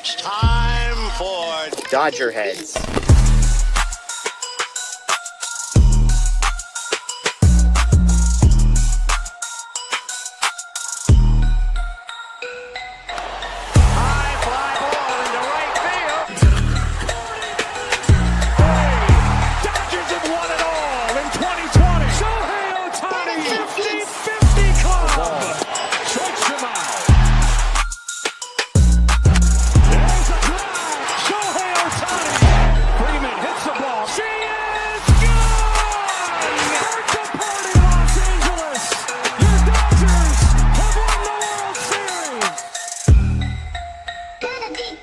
It's time for DodgerHeads. high fly ball into right field. Dodgers have won it all in 2020. Shohei Ohtani, 50-50 club. Strikes him out. There's a drive. Shohei Ohtani. Freeman hits the ball. She is gone. Birthday party, Los Angeles. Your Dodgers have won the World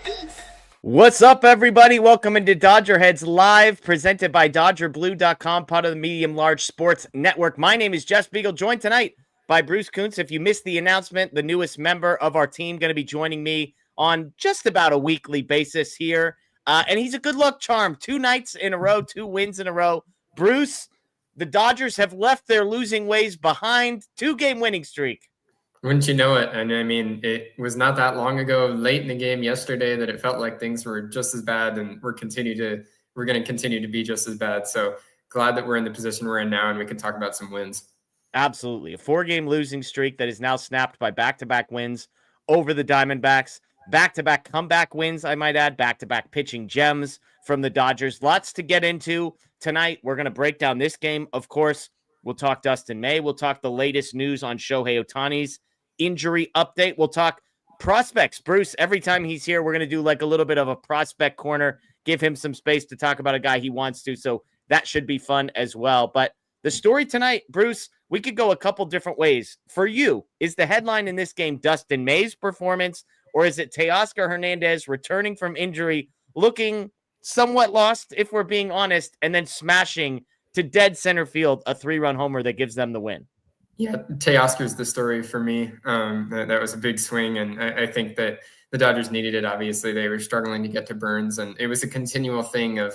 Series. What's up, everybody? Welcome into DodgerHeads Live, presented by DodgerBlue.com, part of the Medium Large Sports Network. My name is Jeff Spiegel, joined tonight by Bruce Kuntz. If you missed the announcement, the newest member of our team going to be joining me on just about a weekly basis here. And he's a good luck charm. 2 nights in a row, 2 wins in a row. Bruce, the Dodgers have left their losing ways behind. 2-game winning streak. Wouldn't you know it? And I mean, it was not that long ago, late in the game yesterday, that it felt like things were just as bad, and we're going to continue to be just as bad. So glad that we're in the position we're in now, and we can talk about some wins. Absolutely. A 4-game losing streak that is now snapped by back-to-back wins over the Diamondbacks. Back-to-back comeback wins, I might add. Back-to-back pitching gems from the Dodgers. Lots to get into tonight. We're going to break down this game. Of course, we'll talk Dustin May. We'll talk the latest news on Shohei Ohtani's injury update. We'll talk prospects. Bruce, every time he's here, we're going to do like a little bit of a prospect corner, give him some space to talk about a guy he wants to. So that should be fun as well. But the story tonight, Bruce, we could go a couple different ways. For you, is the headline in this game Dustin May's performance, or is it Teoscar Hernandez returning from injury, looking somewhat lost, if we're being honest, and then smashing to dead center field a 3-run homer that gives them the win? Yeah, Teoscar's the story for me. That was a big swing, and I think that the Dodgers needed it. Obviously, they were struggling to get to Burns, and it was a continual thing of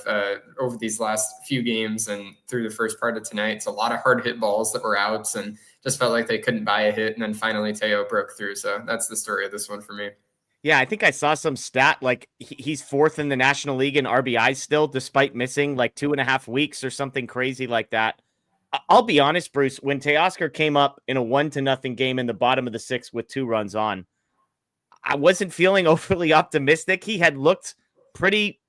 over these last few games and through the first part of tonight. It's a lot of hard hit balls that were outs, and just felt like they couldn't buy a hit, and then finally Teo broke through. So that's the story of this one for me. Yeah, I think I saw some stat like he's 4th in the National League in RBIs still, despite missing like 2.5 weeks or something crazy like that. I'll be honest, Bruce, when Teoscar came up in a 1-0 game in the bottom of the 6th with 2 runs on, I wasn't feeling overly optimistic. He had looked pretty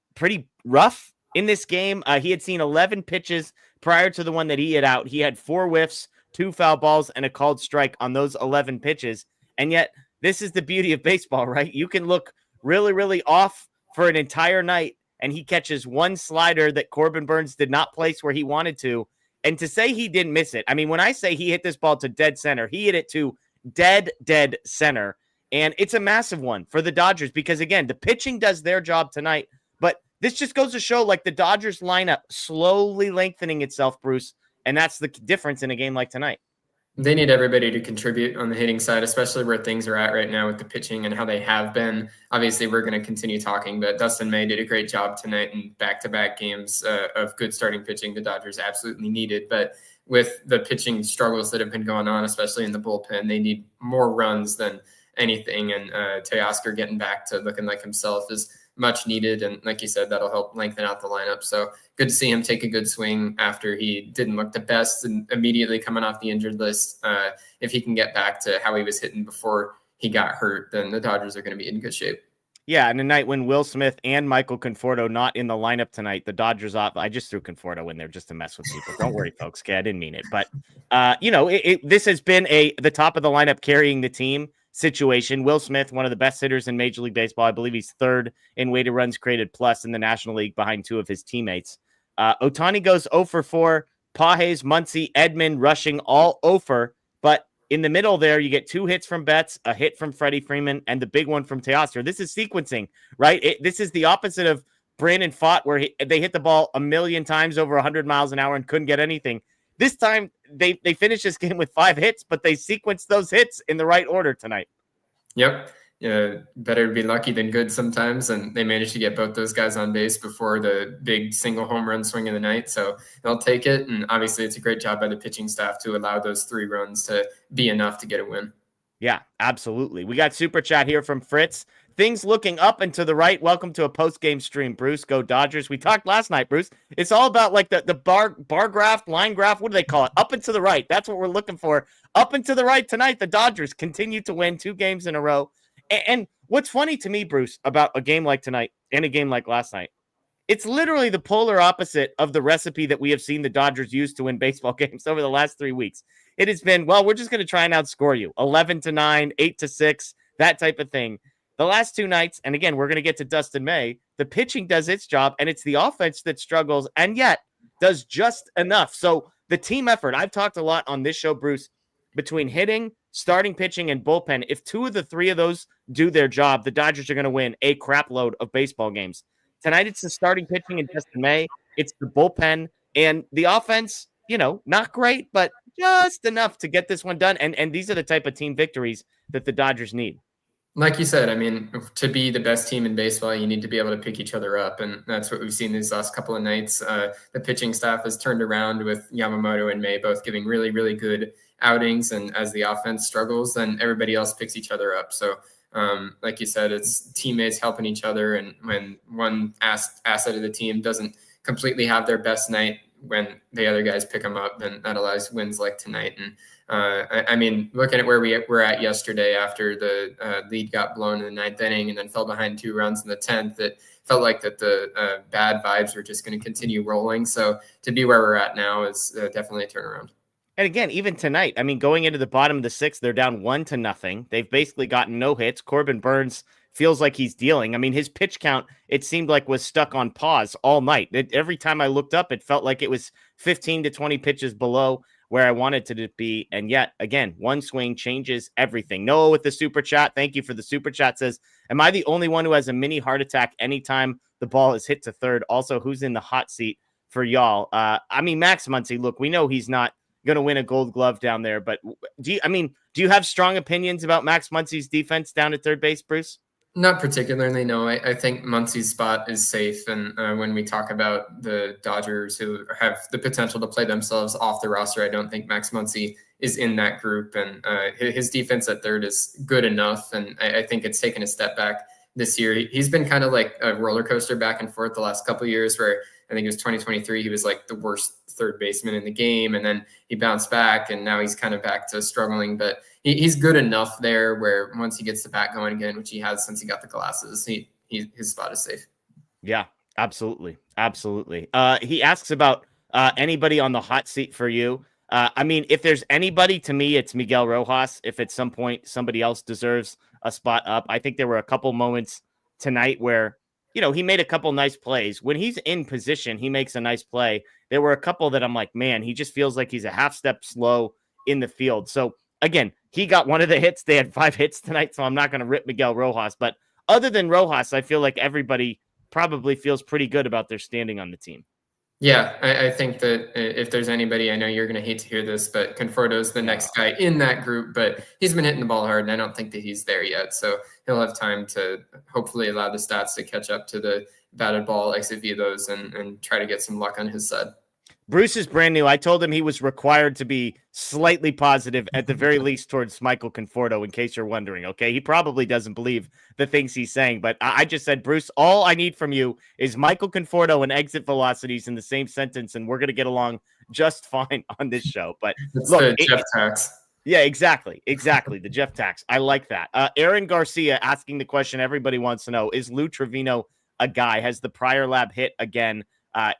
rough in this game. He had seen 11 pitches prior to the one that he hit out. He had 4 whiffs, 2 foul balls, and a called strike on those 11 pitches. And yet, this is the beauty of baseball, right? You can look really, really off for an entire night, and he catches 1 slider that Corbin Burns did not place where he wanted to. And to say he didn't miss it, I mean, when I say he hit this ball to dead center, he hit it to dead center. And it's a massive one for the Dodgers because, again, the pitching does their job tonight. But this just goes to show, like, the Dodgers lineup slowly lengthening itself, Bruce. And that's the difference in a game like tonight. They need everybody to contribute on the hitting side, especially where things are at right now with the pitching and how they have been. Obviously, we're going to continue talking, but Dustin May did a great job tonight in back-to-back games of good starting pitching the Dodgers absolutely needed. But with the pitching struggles that have been going on, especially in the bullpen, they need more runs than anything. And Teoscar getting back to looking like himself is much needed. And like you said, that'll help lengthen out the lineup. So good to see him take a good swing after he didn't look the best and immediately coming off the injured list. If he can get back to how he was hitting before he got hurt, then the Dodgers are going to be in good shape. Yeah, and a night when Will Smith and Michael Conforto not in the lineup tonight, the Dodgers off. I just threw Conforto in there just to mess with people. Don't worry, folks. Okay, I didn't mean it. But, this has been the top of the lineup carrying the team situation. Will Smith, one of the best hitters in Major League Baseball. I believe he's 3rd in weighted runs created plus in the National League behind 2 of his teammates. Ohtani goes 0 for 4. Pages, Muncy, Edman rushing all 0 for. But in the middle there, you get 2 hits from Betts, a hit from Freddie Freeman, and the big one from Teoscar. This is sequencing, right? This is the opposite of Brandon Pfaadt, where they hit the ball a million times over 100 miles an hour and couldn't get anything. This time, they finished this game with 5 hits, but they sequenced those hits in the right order tonight. Yep. Better to be lucky than good sometimes, and they managed to get both those guys on base before the big single home run swing of the night, so they'll take it. And obviously it's a great job by the pitching staff to allow those 3 runs to be enough to get a win. Yeah, absolutely. We got super chat here from Fritz. things looking up and to the right. Welcome to a post-game stream, Bruce. Go Dodgers. We talked last night, Bruce. It's all about like the bar graph, line graph. What do they call it? Up and to the right. That's what we're looking for. Up and to the right tonight. The Dodgers continue to win 2 games in a row. And what's funny to me, Bruce, about a game like tonight and a game like last night, it's literally the polar opposite of the recipe that we have seen the Dodgers use to win baseball games over the last 3 weeks. It has been, well, we're just going to try and outscore you. 11-9, 8-6, that type of thing. The last 2 nights, and again, we're going to get to Dustin May, the pitching does its job, and it's the offense that struggles and yet does just enough. So the team effort, I've talked a lot on this show, Bruce, between hitting, starting pitching, and bullpen. If 2 of the 3 of those do their job, the Dodgers are going to win a crap load of baseball games. Tonight, it's the starting pitching and Dustin May. It's the bullpen and the offense, not great, but just enough to get this one done. And these are the type of team victories that the Dodgers need. Like you said, I mean, to be the best team in baseball, you need to be able to pick each other up. And that's what we've seen these last couple of nights. The pitching staff has turned around with Yamamoto and May both giving really, really good outings. And as the offense struggles, then everybody else picks each other up. So like you said, it's teammates helping each other. And when one asset of the team doesn't completely have their best night, when the other guys pick them up, then that allows wins like tonight. And I mean, looking at where we were at yesterday after the lead got blown in the 9th inning and then fell behind 2 runs in the 10th, it felt like that the bad vibes were just going to continue rolling. So to be where we're at now is definitely a turnaround. And again, even tonight, I mean, going into the bottom of the 6th, they're down 1-0. They've basically gotten no hits. Corbin Burns feels like he's dealing. I mean, his pitch count, it seemed like was stuck on pause all night. Every time I looked up, it felt like it was 15 to 20 pitches below where I wanted it to be. And yet, again, one swing changes everything. Noah with the super chat. Thank you for the super chat. Says, am I the only one who has a mini heart attack anytime the ball is hit to third? Also, who's in the hot seat for y'all? I mean, Max Muncy, look, we know he's not going to win a Gold Glove down there, but do you have strong opinions about Max Muncy's defense down at third base, Bruce? Not particularly, no. I think Muncy's spot is safe. And when we talk about the Dodgers who have the potential to play themselves off the roster, I don't think Max Muncy is in that group. And his defense at third is good enough. And I think it's taken a step back this year. He's been kind of like a roller coaster back and forth the last couple of years, where I think it was 2023. He was like the worst third baseman in the game. And then he bounced back and now he's kind of back to struggling. But he's good enough there where once he gets the bat going again, which he has since he got the glasses, his spot is safe. Yeah, absolutely. Absolutely. He asks about anybody on the hot seat for you. I mean, if there's anybody, to me, it's Miguel Rojas. If at some point somebody else deserves a spot up, I think there were a couple moments tonight where, he made a couple nice plays. When he's in position, he makes a nice play. There were a couple that I'm like, man, he just feels like he's a half step slow in the field. So again, he got one of the hits. They had 5 hits tonight, so I'm not going to rip Miguel Rojas. But other than Rojas, I feel like everybody probably feels pretty good about their standing on the team. Yeah, I think that if there's anybody, I know you're going to hate to hear this, but Conforto's the next guy in that group, but he's been hitting the ball hard, and I don't think that he's there yet. So he'll have time to hopefully allow the stats to catch up to the batted ball exit velos and try to get some luck on his side. Bruce is brand new. I told him he was required to be slightly positive at the very least towards Michael Conforto, in case you're wondering, okay? He probably doesn't believe the things he's saying, but I just said, Bruce, all I need from you is Michael Conforto and exit velocities in the same sentence, and we're going to get along just fine on this show. But it's look, the Jeff tax. Yeah, exactly. The Jeff tax. I like that. Aaron Garcia asking the question everybody wants to know, is Lou Trivino a guy? Has the prior lab hit again?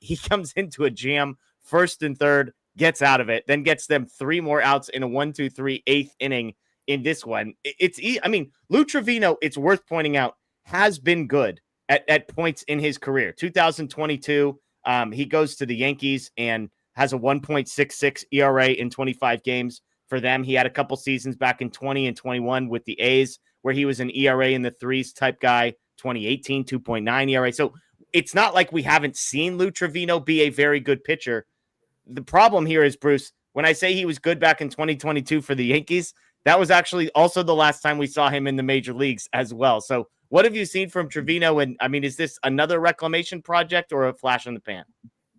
He comes into a jam, first and third, gets out of it, then gets them 3 more outs in a 1-2-3 8th inning in this one. Lou Trivino, it's worth pointing out, has been good at points in his career. 2022, he goes to the Yankees and has a 1.66 ERA in 25 games for them. He had a couple seasons back in 20 and 21 with the A's where he was an ERA in the 3s type guy. 2018, 2.9 ERA. So it's not like we haven't seen Lou Trivino be a very good pitcher. The problem here is, Bruce, when I say he was good back in 2022 for the Yankees, that was actually also the last time we saw him in the major leagues as well. So what have you seen from Trivino? And I mean, is this another reclamation project or a flash in the pan?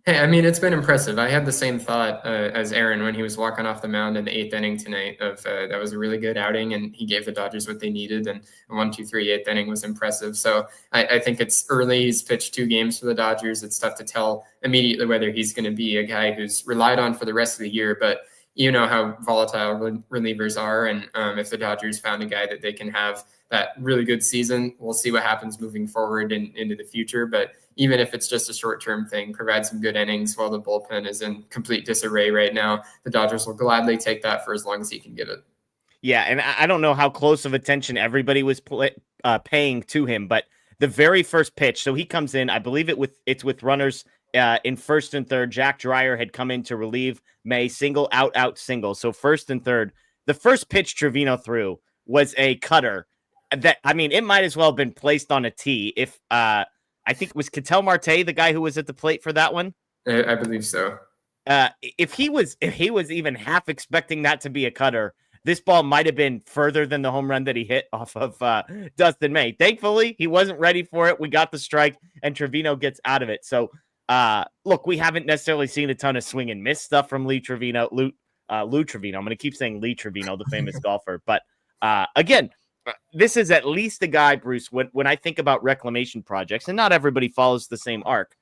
Hey, I mean, it's been impressive. I had the same thought as Aaron when he was walking off the mound in the 8th inning tonight. That was a really good outing, and he gave the Dodgers what they needed. And 1-2-3 8th inning was impressive. So I think it's early. He's pitched 2 games for the Dodgers. It's tough to tell immediately whether he's going to be a guy who's relied on for the rest of the year. But you know how volatile relievers are, and if the Dodgers found a guy that they can have that really good season, we'll see what happens moving forward into the future. But even if it's just a short-term thing, provide some good innings while the bullpen is in complete disarray right now. The Dodgers will gladly take that for as long as he can give it. Yeah, and I don't know how close of attention everybody was paying to him, but the very first pitch, so he comes in, I believe it's with runners in first and third. Jack Dreyer had come in to relieve May, single, out, single. So first and third. The first pitch Trivino threw was a cutter that, I mean, it might as well have been placed on a tee. If I think it was Ketel Marte, the guy who was at the plate for that one. I believe so. If he was even half expecting that to be a cutter, this ball might have been further than the home run that he hit off of Dustin May. Thankfully, he wasn't ready for it. We got the strike, and Trivino gets out of it. So, look, we haven't necessarily seen a ton of swing and miss stuff from Lou Trivino. Lou Trivino. I'm going to keep saying Lee Trivino, the famous golfer. But again, this is at least a guy, Bruce, when I think about reclamation projects, and not everybody follows the same arc,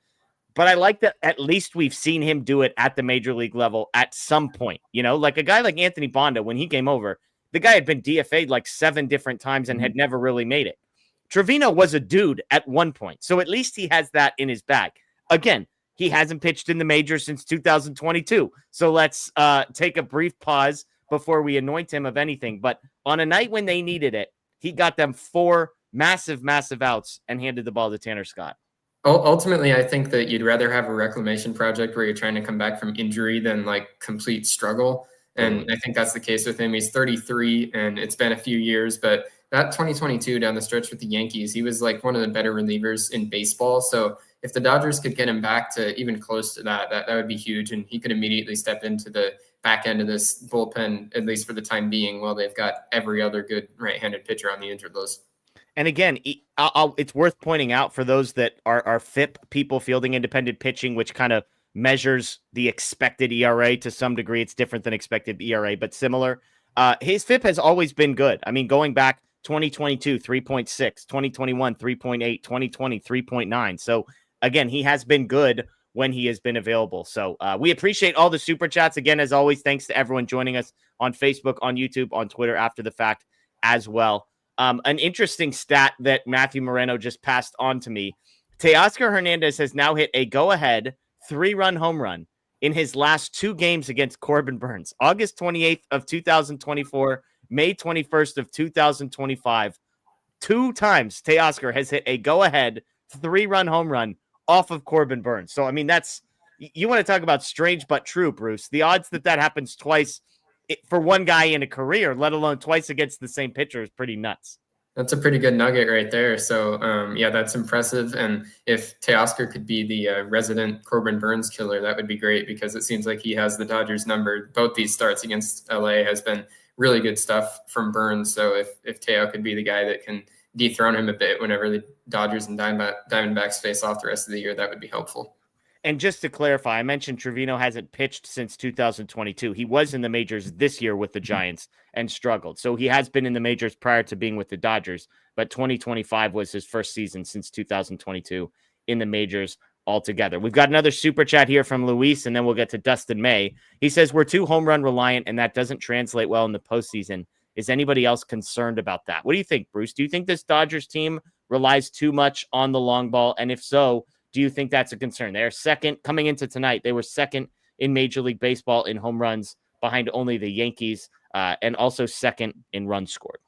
but I like that at least we've seen him do it at the major league level at some point. You know, like a guy like Anthony Bonda, when he came over, the guy had been DFA'd like 7 different times and had never really made it. Trivino was a dude at one point, so at least he has that in his bag. Again, he hasn't pitched in the majors since 2022, so let's take a brief pause before we anoint him of anything. But on a night when they needed it, he got them 4 massive outs and handed the ball to Tanner Scott. Ultimately, I think that you'd rather have a reclamation project where you're trying to come back from injury than like complete struggle. And I think that's the case with him. He's 33 and it's been a few years, but that 2022 down the stretch with the Yankees, he was like one of the better relievers in baseball. So if the Dodgers could get him back to even close to that would be huge. And he could immediately step into the back end of this bullpen, at least for the time being, while they've got every other good right-handed pitcher on the injured list. And again, it's worth pointing out for those that are FIP people, fielding independent pitching, which kind of measures the expected ERA to some degree. It's different than expected ERA, but similar. His FIP has always been good. I mean, going back 2022, 3.6, 2021, 3.8, 2020, 3.9. So again, he has been good when he has been available. So we appreciate all the super chats. Again, as always, thanks to everyone joining us on Facebook, on YouTube, on Twitter after the fact as well. An interesting stat that Matthew Moreno just passed on to me. Teoscar Hernandez has now hit a go-ahead 3-run home run in his last 2 games against Corbin Burns. August 28th of 2024, May 21st of 2025. 2 times Teoscar has hit a go-ahead 3-run home run off of Corbin Burns. So, I mean, you want to talk about strange but true, Bruce. The odds that happens twice for one guy in a career, let alone twice against the same pitcher, is pretty nuts. That's a pretty good nugget right there. So, yeah, that's impressive. And if Teoscar could be the resident Corbin Burns killer, that would be great because it seems like he has the Dodgers number. Both these starts against LA has been really good stuff from Burns. So if Teo could be the guy that can dethrone him a bit whenever the Dodgers and Diamondbacks face off the rest of the year, that would be helpful. And just to clarify, I mentioned Trivino hasn't pitched since 2022. He was in the majors this year with the Giants and struggled. So he has been in the majors prior to being with the Dodgers, but 2025 was his first season since 2022 in the majors altogether. We've got another super chat here from Luis, and then we'll get to Dustin May. He says, we're too home run reliant, and that doesn't translate well in the postseason. Is anybody else concerned about that? What do you think, Bruce? Do you think this Dodgers team relies too much on the long ball? And if so, do you think that's a concern? They're second coming into tonight. They were second in Major League Baseball in home runs behind only the Yankees and also second in runs scored.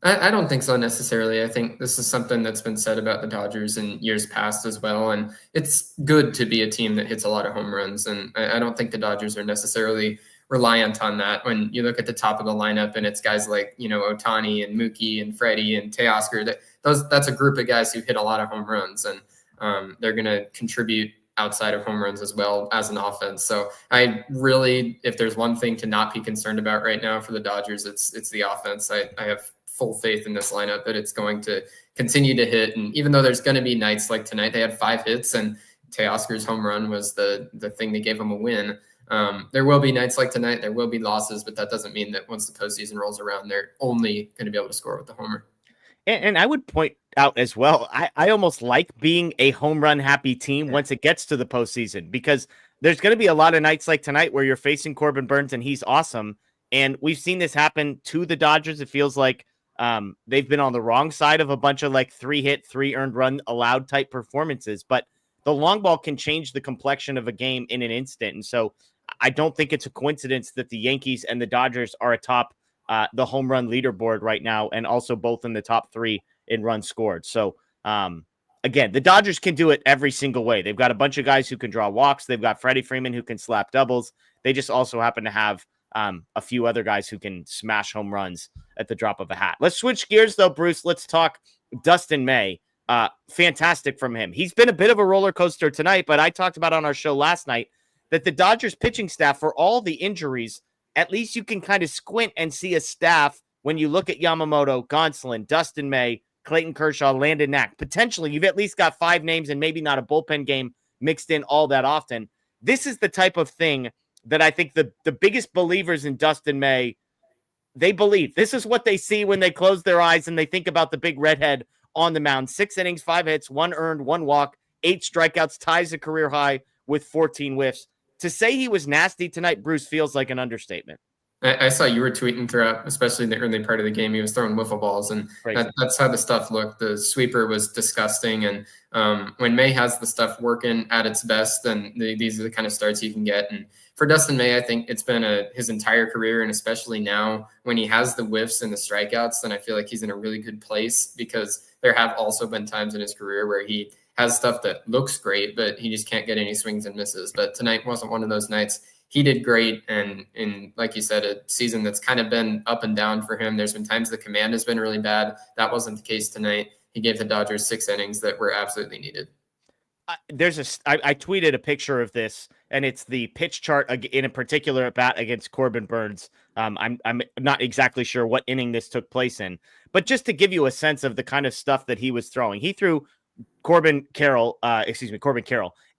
I don't think so necessarily. I think this is something that's been said about the Dodgers in years past as well. And it's good to be a team that hits a lot of home runs. And I don't think the Dodgers are necessarily reliant on that. When you look at the top of the lineup and it's guys like, Ohtani and Mookie and Freddie and Teoscar, that's a group of guys who hit a lot of home runs. And they're going to contribute outside of home runs as well as an offense. So I really, if there's one thing to not be concerned about right now for the Dodgers, it's the offense. I have full faith in this lineup that it's going to continue to hit. And even though there's going to be nights like tonight, they had 5 hits and Teoscar's home run was the thing that gave him a win. There will be nights like tonight. There will be losses, but that doesn't mean that once the postseason rolls around, they're only going to be able to score with the homer. And I would point out as well, I almost like being a home run happy team once it gets to the postseason, because there's going to be a lot of nights like tonight where you're facing Corbin Burnes and he's awesome. And we've seen this happen to the Dodgers. It feels like they've been on the wrong side of a bunch of like 3-hit, 3 earned run allowed type performances. But the long ball can change the complexion of a game in an instant. And so I don't think it's a coincidence that the Yankees and the Dodgers are atop the home run leaderboard right now, and also both in the top 3 in runs scored. So again, the Dodgers can do it every single way. They've got a bunch of guys who can draw walks. They've got Freddie Freeman who can slap doubles. They just also happen to have a few other guys who can smash home runs at the drop of a hat. Let's switch gears though, Bruce. Let's talk Dustin May. Fantastic from him. He's been a bit of a roller coaster tonight, but I talked about on our show last night that the Dodgers pitching staff, for all the injuries, at least you can kind of squint and see a staff when you look at Yamamoto, Gonsolin, Dustin May, Clayton Kershaw, Landon Knack. Potentially, you've at least got 5 names and maybe not a bullpen game mixed in all that often. This is the type of thing that I think the biggest believers in Dustin May, they believe. This is what they see when they close their eyes and they think about the big redhead on the mound. 6 innings, 5 hits, 1 earned, 1 walk, 8 strikeouts, ties a career high with 14 whiffs. To say he was nasty tonight, Bruce, feels like an understatement. I saw you were tweeting throughout, especially in the early part of the game. He was throwing wiffle balls, and that's how the stuff looked. The sweeper was disgusting, and when May has the stuff working at its best, then these are the kind of starts you can get. And for Dustin May, I think it's been his entire career, and especially now when he has the whiffs and the strikeouts, then I feel like he's in a really good place, because there have also been times in his career where he has stuff that looks great, but he just can't get any swings and misses. But tonight wasn't one of those nights. He did great, and in, like you said, a season that's kind of been up and down for him. There's been times the command has been really bad. That wasn't the case tonight. He gave the Dodgers 6 innings that were absolutely needed. I tweeted a picture of this, and it's the pitch chart in a particular at bat against Corbin Burnes. I'm not exactly sure what inning this took place in, but just to give you a sense of the kind of stuff that he was throwing, he threw Corbin Carroll,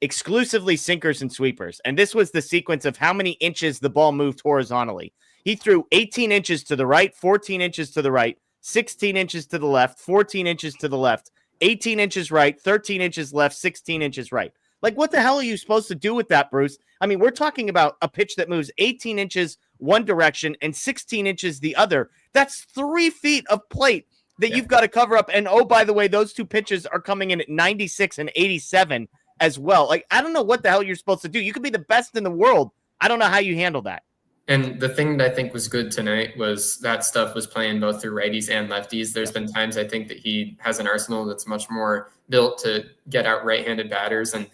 exclusively sinkers and sweepers. And this was the sequence of how many inches the ball moved horizontally. He threw 18 inches to the right, 14 inches to the right, 16 inches to the left, 14 inches to the left, 18 inches right, 13 inches left, 16 inches right. Like, what the hell are you supposed to do with that, Bruce? I mean, we're talking about a pitch that moves 18 inches one direction and 16 inches the other. That's 3 feet of plate that you've got to cover up. And oh, by the way, those 2 pitches are coming in at 96 and 87 as well. Like, I don't know what the hell you're supposed to do. You could be the best in the world. I don't know how you handle that. And the thing that I think was good tonight was that stuff was playing both through righties and lefties. There's been times I think that he has an arsenal that's much more built to get out right-handed batters. And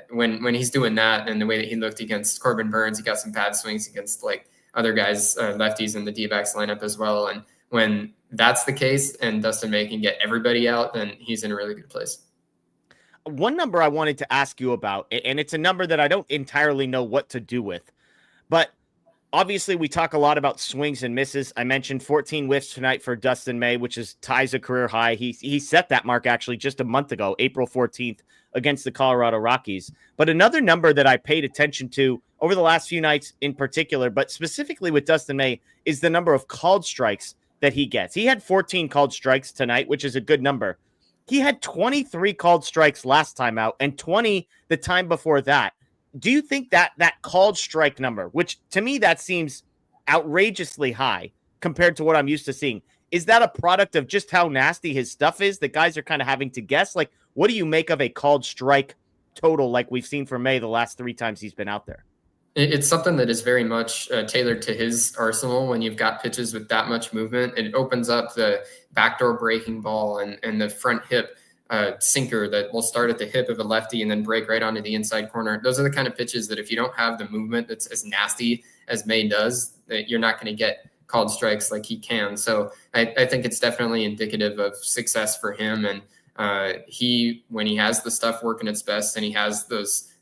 when he's doing that, and the way that he looked against Corbin Burnes, he got some bad swings against like other guys, lefties in the D-backs lineup as well. And when that's the case and Dustin May can get everybody out, then he's in a really good place. One number I wanted to ask you about, and it's a number that I don't entirely know what to do with, but obviously we talk a lot about swings and misses. I mentioned 14 whiffs tonight for Dustin May, which ties a career high. He set that mark actually just a month ago, April 14th, against the Colorado Rockies. But another number that I paid attention to over the last few nights in particular, but specifically with Dustin May, is the number of called strikes that he gets. He had 14 called strikes tonight, which is a good number. He had 23 called strikes last time out and 20 the time before that. Do you think that called strike number, which to me that seems outrageously high compared to what I'm used to seeing, is that a product of just how nasty his stuff is that guys are kind of having to guess? Like, what do you make of a called strike total like we've seen from May the last 3 times he's been out there? It's something that is very much tailored to his arsenal. When you've got pitches with that much movement, it opens up the backdoor breaking ball and the front hip sinker that will start at the hip of a lefty and then break right onto the inside corner. Those are the kind of pitches that if you don't have the movement that's as nasty as May does, that you're not going to get called strikes like he can. So I think it's definitely indicative of success for him. And when he has the stuff working its best and he has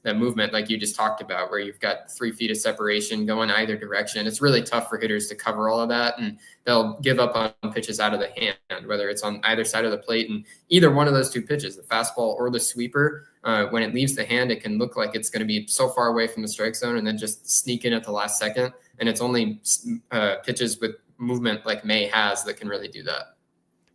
that movement like you just talked about, where you've got 3 feet of separation going either direction, it's really tough for hitters to cover all of that, and they'll give up on pitches out of the hand, whether it's on either side of the plate. And either one of those 2 pitches, the fastball or the sweeper, when it leaves the hand, it can look like it's going to be so far away from the strike zone and then just sneak in at the last second. And it's only pitches with movement like May has that can really do that.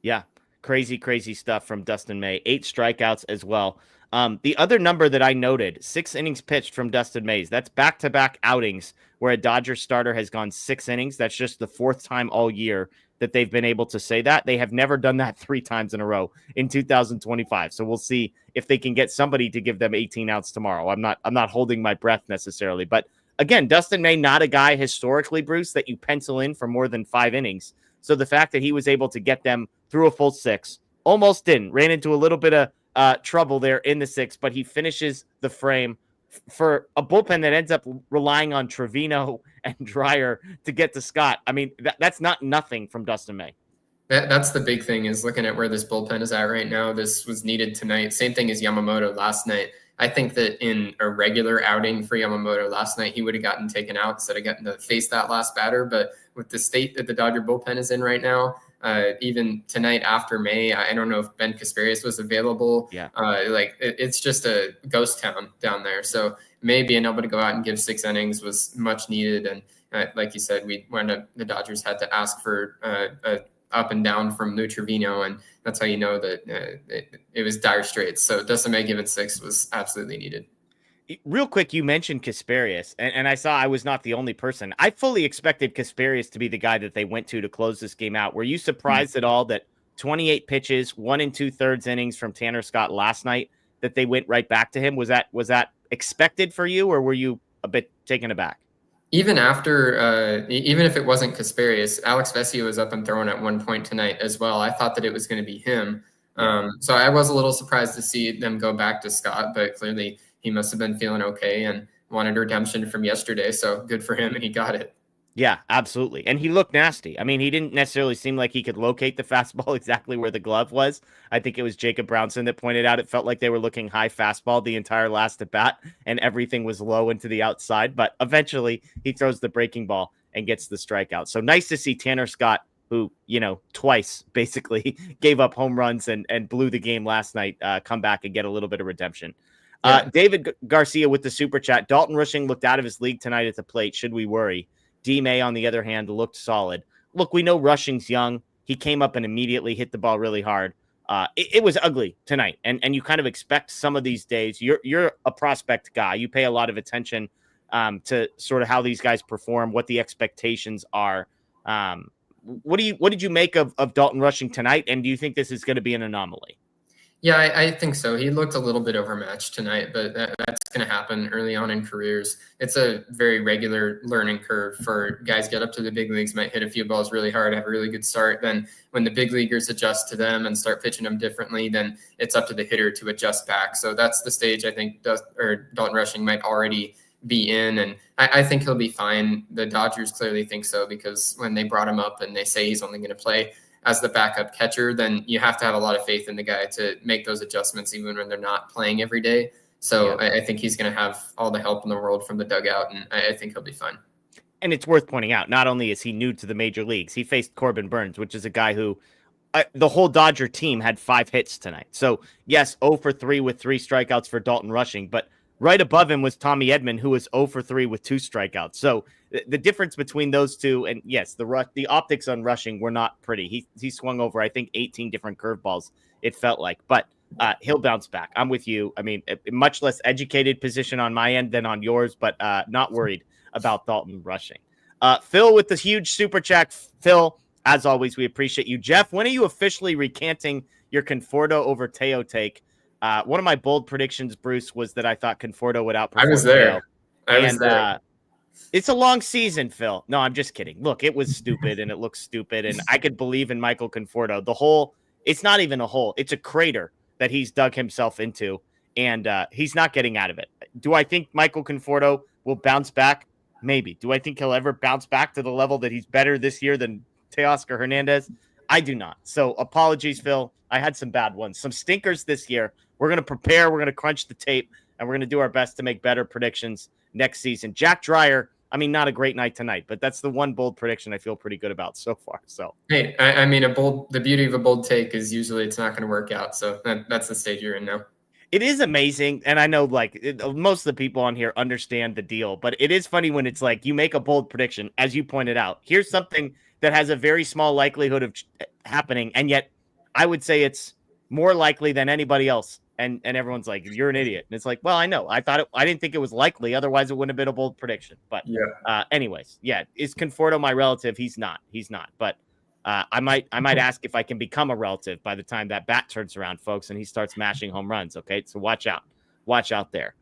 Yeah, crazy stuff from Dustin May. 8 strikeouts as well. The other number that I noted, 6 innings pitched from Dustin Mays. That's back-to-back outings where a Dodgers starter has gone 6 innings. That's just the 4th time all year that they've been able to say that. They have never done that 3 times in a row in 2025. So we'll see if they can get somebody to give them 18 outs tomorrow. I'm not holding my breath necessarily, but again, Dustin May, not a guy historically, Bruce, that you pencil in for more than 5 innings. So the fact that he was able to get them through a full 6, almost didn't, ran into a little bit of trouble there in the 6th, but he finishes the frame for a bullpen that ends up relying on Trivino and Dreyer to get to Scott. I mean, that's not nothing from Dustin May. That's the big thing, is looking at where this bullpen is at right now. This was needed tonight. Same thing as Yamamoto last night. I think that in a regular outing for Yamamoto last night, he would have gotten taken out instead of getting to face that last batter. But with the state that the Dodger bullpen is in right now, even tonight after May, I don't know if Ben Kasparius was available. Yeah. It's just a ghost town down there. So May being able to go out and give 6 innings was much needed. And like you said, the Dodgers had to ask for a up and down from Lou Trivino, and that's how you know that it was dire straits. So Dustin May giving 6 was absolutely needed. Real quick, you mentioned Kasparius, and I saw I was not the only person. I fully expected Kasparius to be the guy that they went to close this game out. Were you surprised at all that 28 pitches, 1 2/3 innings from Tanner Scott last night, that they went right back to him? Was that expected for you, or were you a bit taken aback? Even after, even if it wasn't Kasparius, Alex Vesia was up and throwing at one point tonight as well. I thought that it was going to be him. So I was a little surprised to see them go back to Scott, but clearly he must have been feeling okay and wanted redemption from yesterday. So good for him, and he got it. Yeah, absolutely. And he looked nasty. I mean, he didn't necessarily seem like he could locate the fastball exactly where the glove was. I think it was Jacob Brownson that pointed out it felt like they were looking high fastball the entire last at bat, and everything was low and to the outside. But eventually he throws the breaking ball and gets the strikeout. So nice to see Tanner Scott, who, twice basically gave up home runs and blew the game last night, come back and get a little bit of redemption. Yeah. David Garcia with the super chat. Dalton Rushing looked out of his league tonight at the plate. Should we worry? D. May, on the other hand, looked solid. Look, we know Rushing's young. He came up and immediately hit the ball really hard. It was ugly tonight, and you kind of expect some of these days. You're a prospect guy. You pay a lot of attention to sort of how these guys perform, what the expectations are. What did you make of Dalton Rushing tonight, and do you think this is going to be an anomaly? Yeah, I think so. He looked a little bit overmatched tonight, but that's going to happen early on in careers. It's a very regular learning curve for guys get up to the big leagues, might hit a few balls really hard, have a really good start. Then when the big leaguers adjust to them and start pitching them differently, then it's up to the hitter to adjust back. So that's the stage I think Dalton Rushing might already be in, and I think he'll be fine. The Dodgers clearly think so, because when they brought him up and they say he's only going to play as the backup catcher, then you have to have a lot of faith in the guy to make those adjustments even when they're not playing every day. So yeah. I think he's going to have all the help in the world from the dugout, and I think he'll be fine. And it's worth pointing out, not only is he new to the major leagues, he faced Corbin Burns, which is a guy who the whole Dodger team had 5 hits tonight. So yes, 0 for 3 with 3 strikeouts for Dalton Rushing, but right above him was Tommy Edman, who was 0 for 3 with 2 strikeouts. So the difference between those two, and yes, the optics on Rushing were not pretty. He swung over, I think, 18 different curveballs, it felt like. But he'll bounce back. I'm with you. I mean, a much less educated position on my end than on yours, but not worried about Dalton Rushing. Phil with the huge super chat. Phil, as always, we appreciate you. Jeff, when are you officially recanting your Conforto over Teo take? One of my bold predictions, Bruce, was that I thought Conforto would outperform. I was there. I was there. It's a long season, Phil. No, I'm just kidding. Look, it was stupid and it looks stupid. And I could believe in Michael Conforto. It's not even a hole. It's a crater that he's dug himself into, and he's not getting out of it. Do I think Michael Conforto will bounce back? Maybe. Do I think he'll ever bounce back to the level that he's better this year than Teoscar Hernandez? I do not. So apologies, Phil. I had some bad ones, some stinkers this year. We're going to prepare. We're going to crunch the tape, and we're going to do our best to make better predictions next season. Jack Dreyer, I mean, not a great night tonight, but that's the one bold prediction I feel pretty good about so far. So, hey, I mean, the beauty of a bold take is usually it's not going to work out. So that's the stage you're in now. It is amazing, and I know most of the people on here understand the deal, but it is funny when it's like you make a bold prediction, as you pointed out. Here's something that has a very small likelihood of happening, and yet I would say it's more likely than anybody else. And everyone's like, "You're an idiot." And it's like, well, I know. I didn't think it was likely, otherwise it wouldn't have been a bold prediction. But anyways, yeah, is Conforto my relative? He's not. But I might ask if I can become a relative by the time that bat turns around, folks, and he starts mashing home runs. Okay, so watch out there.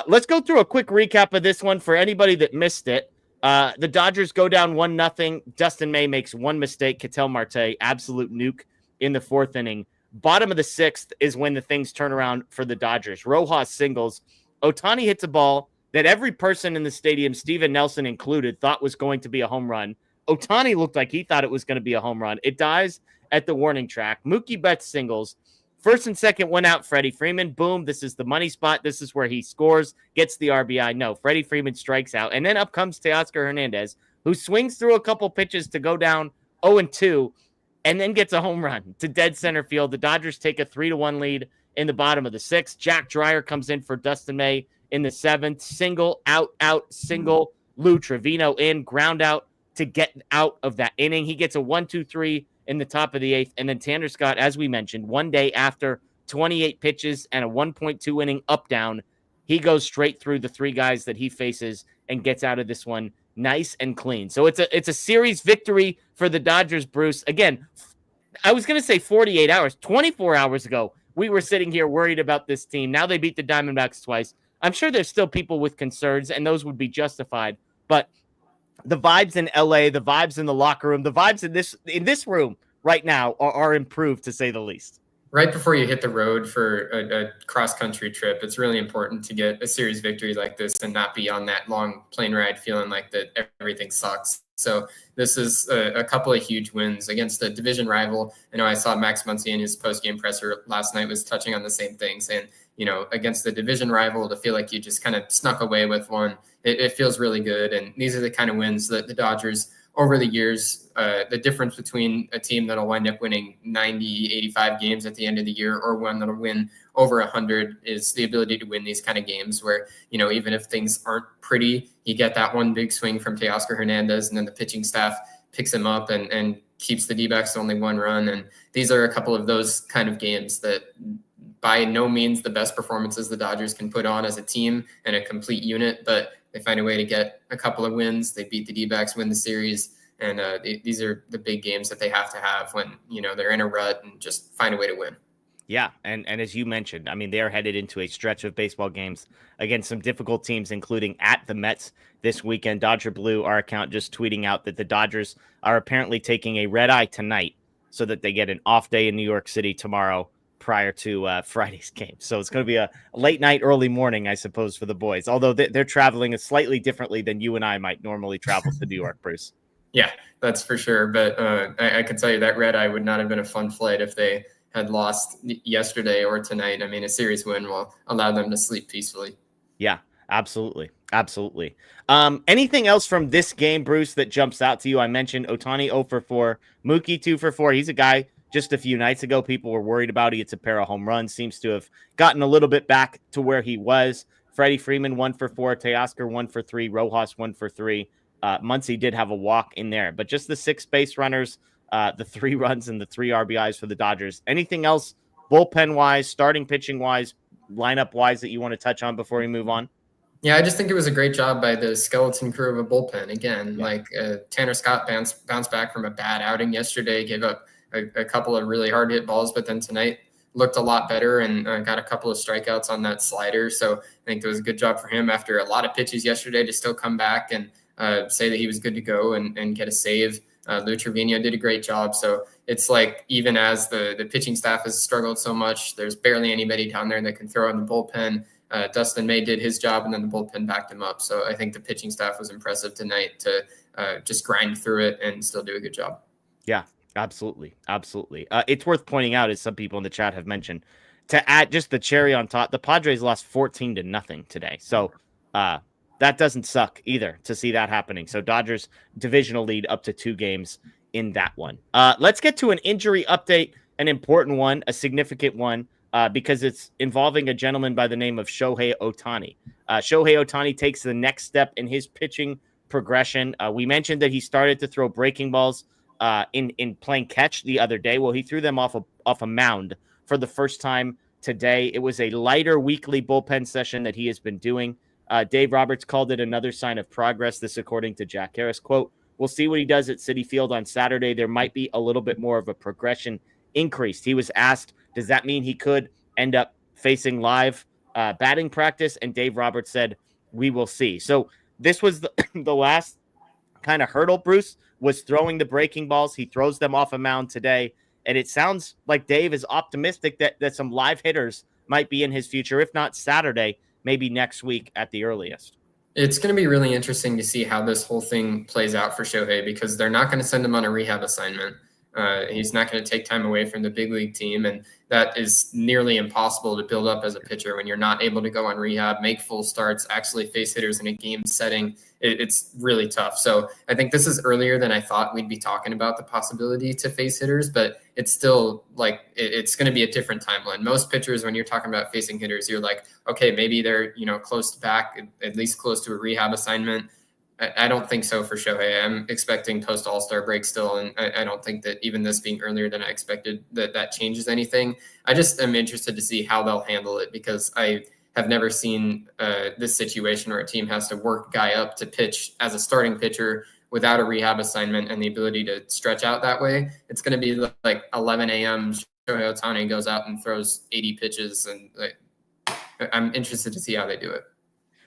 Let's go through a quick recap of this one for anybody that missed it. The Dodgers go down 1-0. Dustin May makes one mistake. Ketel Marte, absolute nuke in the fourth inning. Bottom of the sixth is when the things turn around for the Dodgers. Rojas singles. Ohtani hits a ball that every person in the stadium, Steven Nelson included, thought was going to be a home run. Ohtani looked like he thought it was going to be a home run. It dies at the warning track. Mookie Betts singles. First and second went out. Freddie Freeman. Boom. This is the money spot. This is where he scores, gets the RBI. No, Freddie Freeman strikes out. And then up comes Teoscar Hernandez, who swings through a couple pitches to go down 0-2 and then gets a home run to dead center field. The Dodgers take a 3-1 lead in the bottom of the sixth. Jack Dreyer comes in for Dustin May in the seventh. Single, out, single. Lou Trivino in, ground out to get out of that inning. He gets a 1-2-3 in the top of the eighth. And then Tanner Scott, as we mentioned, one day after 28 pitches and a 1.2 inning up down, he goes straight through the three guys that he faces and gets out of this one nice and clean. So it's a series victory for the Dodgers, Bruce. Again, I was going to say 48 hours, 24 hours ago, we were sitting here worried about this team. Now they beat the Diamondbacks twice. I'm sure there's still people with concerns, and those would be justified. But the vibes in LA, the vibes in the locker room, the vibes in this room right now are improved, to say the least. Right before you hit the road for a cross-country trip, it's really important to get a series victory like this and not be on that long plane ride feeling like that everything sucks. So this is a couple of huge wins against a division rival. I know I saw Max Muncy in his post-game presser last night was touching on the same thing, saying, against the division rival, to feel like you just kind of snuck away with one, it feels really good. And these are the kind of wins that the Dodgers over the years, the difference between a team that'll wind up winning 90, 85 games at the end of the year or one that'll win over 100 is the ability to win these kind of games where, even if things aren't pretty, you get that one big swing from Teoscar Hernandez and then the pitching staff picks him up and keeps the D-backs to only one run. And these are a couple of those kind of games that by no means the best performances the Dodgers can put on as a team and a complete unit, but they find a way to get a couple of wins. They beat the D-backs, win the series. And these are the big games that they have to have when, they're in a rut and just find a way to win. Yeah. And as you mentioned, I mean, they're headed into a stretch of baseball games against some difficult teams, including at the Mets this weekend. Dodger Blue, our account, just tweeting out that the Dodgers are apparently taking a red eye tonight so that they get an off day in New York City tomorrow prior to Friday's game. So it's going to be a late night, early morning, I suppose, for the boys, although they're traveling slightly differently than you and I might normally travel to New York, Bruce. Yeah, that's for sure. But I can tell you that red eye would not have been a fun flight if they had lost yesterday or tonight. I mean, a series win will allow them to sleep peacefully. Yeah, absolutely. Absolutely. Anything else from this game, Bruce, that jumps out to you? I mentioned Ohtani 0 for 4, Mookie 2 for 4. He's a guy just a few nights ago people were worried about. He hits a pair of home runs, seems to have gotten a little bit back to where he was. Freddie Freeman 1 for 4, Teoscar 1 for 3, Rojas 1 for 3. Muncy did have a walk in there, but just the 6 base runners, the 3 runs and the 3 RBIs for the Dodgers. Anything else bullpen wise, starting pitching wise, lineup wise that you want to touch on before we move on? Yeah, I just think it was a great job by the skeleton crew of a bullpen. Again, Tanner Scott bounced back from a bad outing yesterday, gave up a couple of really hard hit balls, but then tonight looked a lot better and got a couple of strikeouts on that slider. So I think it was a good job for him after a lot of pitches yesterday to still come back and say that he was good to go and get a save. Lou Trivino did a great job. So it's like, even as the pitching staff has struggled so much, there's barely anybody down there that can throw in the bullpen. Dustin May did his job and then the bullpen backed him up. So I think the pitching staff was impressive tonight to just grind through it and still do a good job. Yeah, absolutely. Absolutely. It's worth pointing out, as some people in the chat have mentioned, to add just the cherry on top, the Padres lost 14-0 today. So that doesn't suck either to see that happening. So Dodgers divisional lead up to 2 games in that one. Let's get to an injury update, an important one, a significant one. because it's involving a gentleman by the name of Shohei Ohtani. Shohei Ohtani takes the next step in his pitching progression. We mentioned that he started to throw breaking balls in playing catch the other day. Well, he threw them off a mound for the first time today. It was a lighter weekly bullpen session that he has been doing. Dave Roberts called it another sign of progress. This, according to Jack Harris, quote, "We'll see what he does at Citi Field on Saturday. There might be a little bit more of a progression increase." He was asked, does that mean he could end up facing live batting practice? And Dave Roberts said, we will see. So this was the last kind of hurdle, Bruce, was throwing the breaking balls. He throws them off a mound today. And it sounds like Dave is optimistic that some live hitters might be in his future, if not Saturday, maybe next week at the earliest. It's going to be really interesting to see how this whole thing plays out for Shohei, because they're not going to send him on a rehab assignment. He's not going to take time away from the big league team, and that is nearly impossible to build up as a pitcher when you're not able to go on rehab, make full starts, actually face hitters in a game setting. It's really tough. So I think this is earlier than I thought we'd be talking about the possibility to face hitters, but it's still like it's going to be a different timeline. Most pitchers, when you're talking about facing hitters, you're like, okay, maybe they're close to back, at least close to a rehab assignment. I don't think so for Shohei. I'm expecting post All-Star break still, and I don't think that even this being earlier than I expected that changes anything. I just am interested to see how they'll handle it, because I have never seen this situation where a team has to work a guy up to pitch as a starting pitcher without a rehab assignment and the ability to stretch out that way. It's going to be like 11 a.m. Shohei Ohtani goes out and throws 80 pitches, and I'm interested to see how they do it.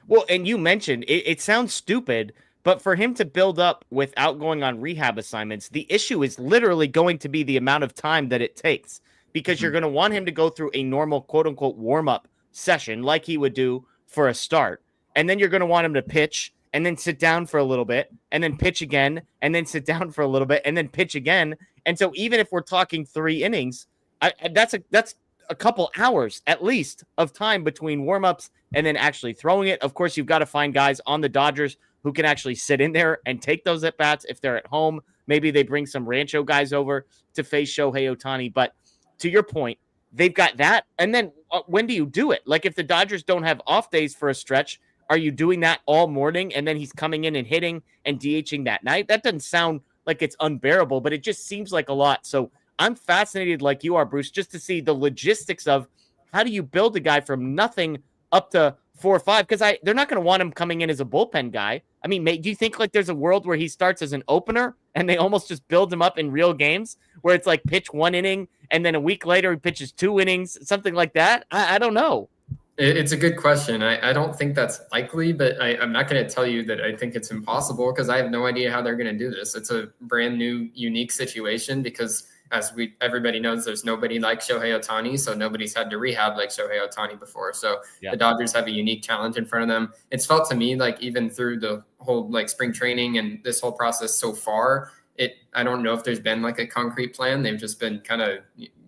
Well, and you mentioned it sounds stupid, but for him to build up without going on rehab assignments, the issue is literally going to be the amount of time that it takes, because you're going to want him to go through a normal quote unquote warm up session like he would do for a start. And then you're going to want him to pitch and then sit down for a little bit and then pitch again and then sit down for a little bit and then pitch again. And so even if we're talking 3 innings, that's a couple hours at least of time between warm-ups and then actually throwing it. Of course, you've got to find guys on the Dodgers who can actually sit in there and take those at-bats if they're at home. Maybe they bring some Rancho guys over to face Shohei Ohtani. But to your point, they've got that. And then when do you do it? Like if the Dodgers don't have off days for a stretch, are you doing that all morning and then he's coming in and hitting and DHing that night? That doesn't sound like it's unbearable, but it just seems like a lot. So I'm fascinated like you are, Bruce, just to see the logistics of how do you build a guy from nothing up to 4 or 5? Because they're not going to want him coming in as a bullpen guy. I mean, do you think like there's a world where he starts as an opener and they almost just build him up in real games where it's like pitch 1 inning and then a week later he pitches 2 innings, something like that? I don't know. It's a good question. I don't think that's likely, but I'm not going to tell you that I think it's impossible, because I have no idea how they're going to do this. It's a brand new, unique situation, because as everybody knows, there's nobody like Shohei Ohtani, so nobody's had to rehab like Shohei Ohtani before. So The Dodgers have a unique challenge in front of them. It's felt to me like even through the whole like spring training and this whole process so far, I don't know if there's been like a concrete plan. They've just been kind of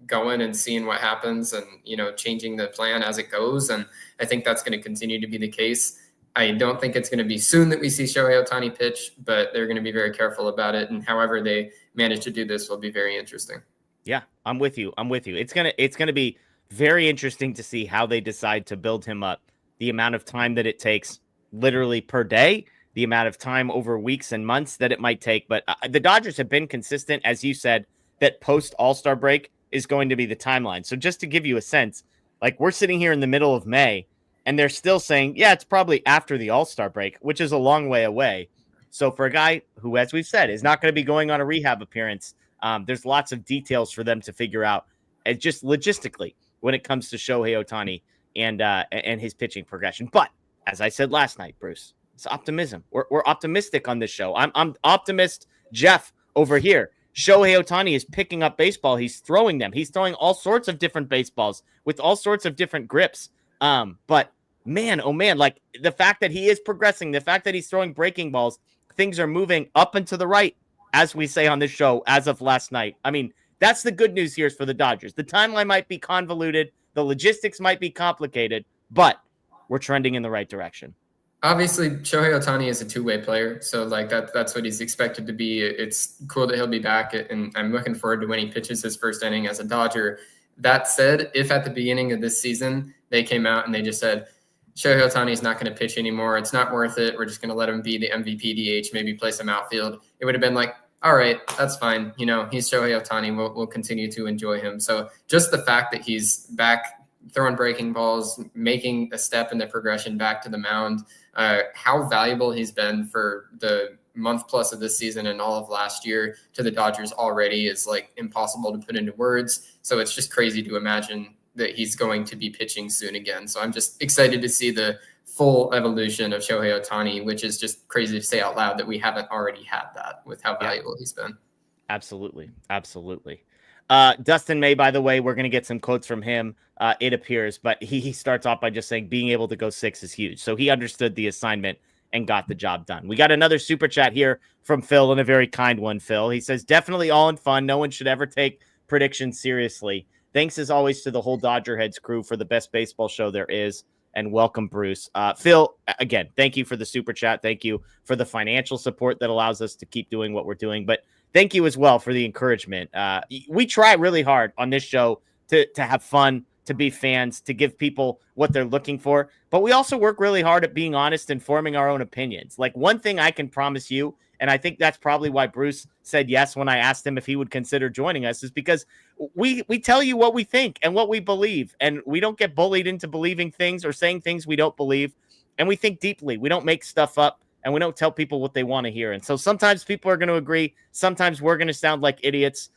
going and seeing what happens and, changing the plan as it goes. And I think that's going to continue to be the case. I don't think it's going to be soon that we see Shohei Ohtani pitch, but they're going to be very careful about it. And however they manage to do this will be very interesting. Yeah, I'm with you. It's going to be very interesting to see how they decide to build him up, the amount of time that it takes literally per day, the amount of time over weeks and months that it might take. But the Dodgers have been consistent, as you said, that post All-Star break is going to be the timeline. So just to give you a sense, like we're sitting here in the middle of May and they're still saying, yeah, it's probably after the All-Star break, which is a long way away. So for a guy who, as we've said, is not going to be going on a rehab appearance, there's lots of details for them to figure out, and just logistically when it comes to Shohei Ohtani and his pitching progression. But as I said last night, Bruce, it's optimism. We're optimistic on this show. I'm optimist Jeff over here. Shohei Ohtani is picking up baseball. He's throwing them. He's throwing all sorts of different baseballs with all sorts of different grips. But man, oh man, like the fact that he is progressing, the fact that he's throwing breaking balls, things are moving up and to the right, as we say on this show, as of last night. I mean, that's the good news here for the Dodgers. The timeline might be convoluted. The logistics might be complicated, but we're trending in the right direction. Obviously, Shohei Ohtani is a two-way player, so like that's what he's expected to be. It's cool that he'll be back, and I'm looking forward to when he pitches his first inning as a Dodger. That said, if at the beginning of this season they came out and they just said, Shohei Ohtani is not going to pitch anymore, it's not worth it, we're just going to let him be the MVP DH, maybe play some outfield, it would have been like, all right, that's fine. You know, he's Shohei Ohtani. We'll continue to enjoy him. So just the fact that he's back throwing breaking balls, making a step in the progression back to the mound, how valuable he's been for the month plus of this season and all of last year to the Dodgers already is like impossible to put into words. So it's just crazy to imagine that he's going to be pitching soon again. So I'm just excited to see the full evolution of Shohei Ohtani, which is just crazy to say out loud that we haven't already had that with how valuable he's been. Absolutely. Absolutely. Dustin May, by the way, we're going to get some quotes from him, it appears, but he starts off by just saying being able to go 6 is huge. So he understood the assignment and got the job done. We got another super chat here from Phil, and a very kind one, Phil. He says, definitely all in fun. No one should ever take predictions seriously. Thanks as always to the whole DodgerHeads crew for the best baseball show there is. And welcome, Bruce. Phil, again, thank you for the super chat. Thank you for the financial support that allows us to keep doing what we're doing. But thank you as well for the encouragement. We try really hard on this show to have fun, to be fans, to give people what they're looking for. But we also work really hard at being honest and forming our own opinions. Like, one thing I can promise you, and I think that's probably why Bruce said yes when I asked him if he would consider joining us, is because we tell you what we think and what we believe. And we don't get bullied into believing things or saying things we don't believe. And we think deeply. We don't make stuff up, and we don't tell people what they want to hear. And so sometimes people are going to agree. Sometimes we're going to sound like idiots.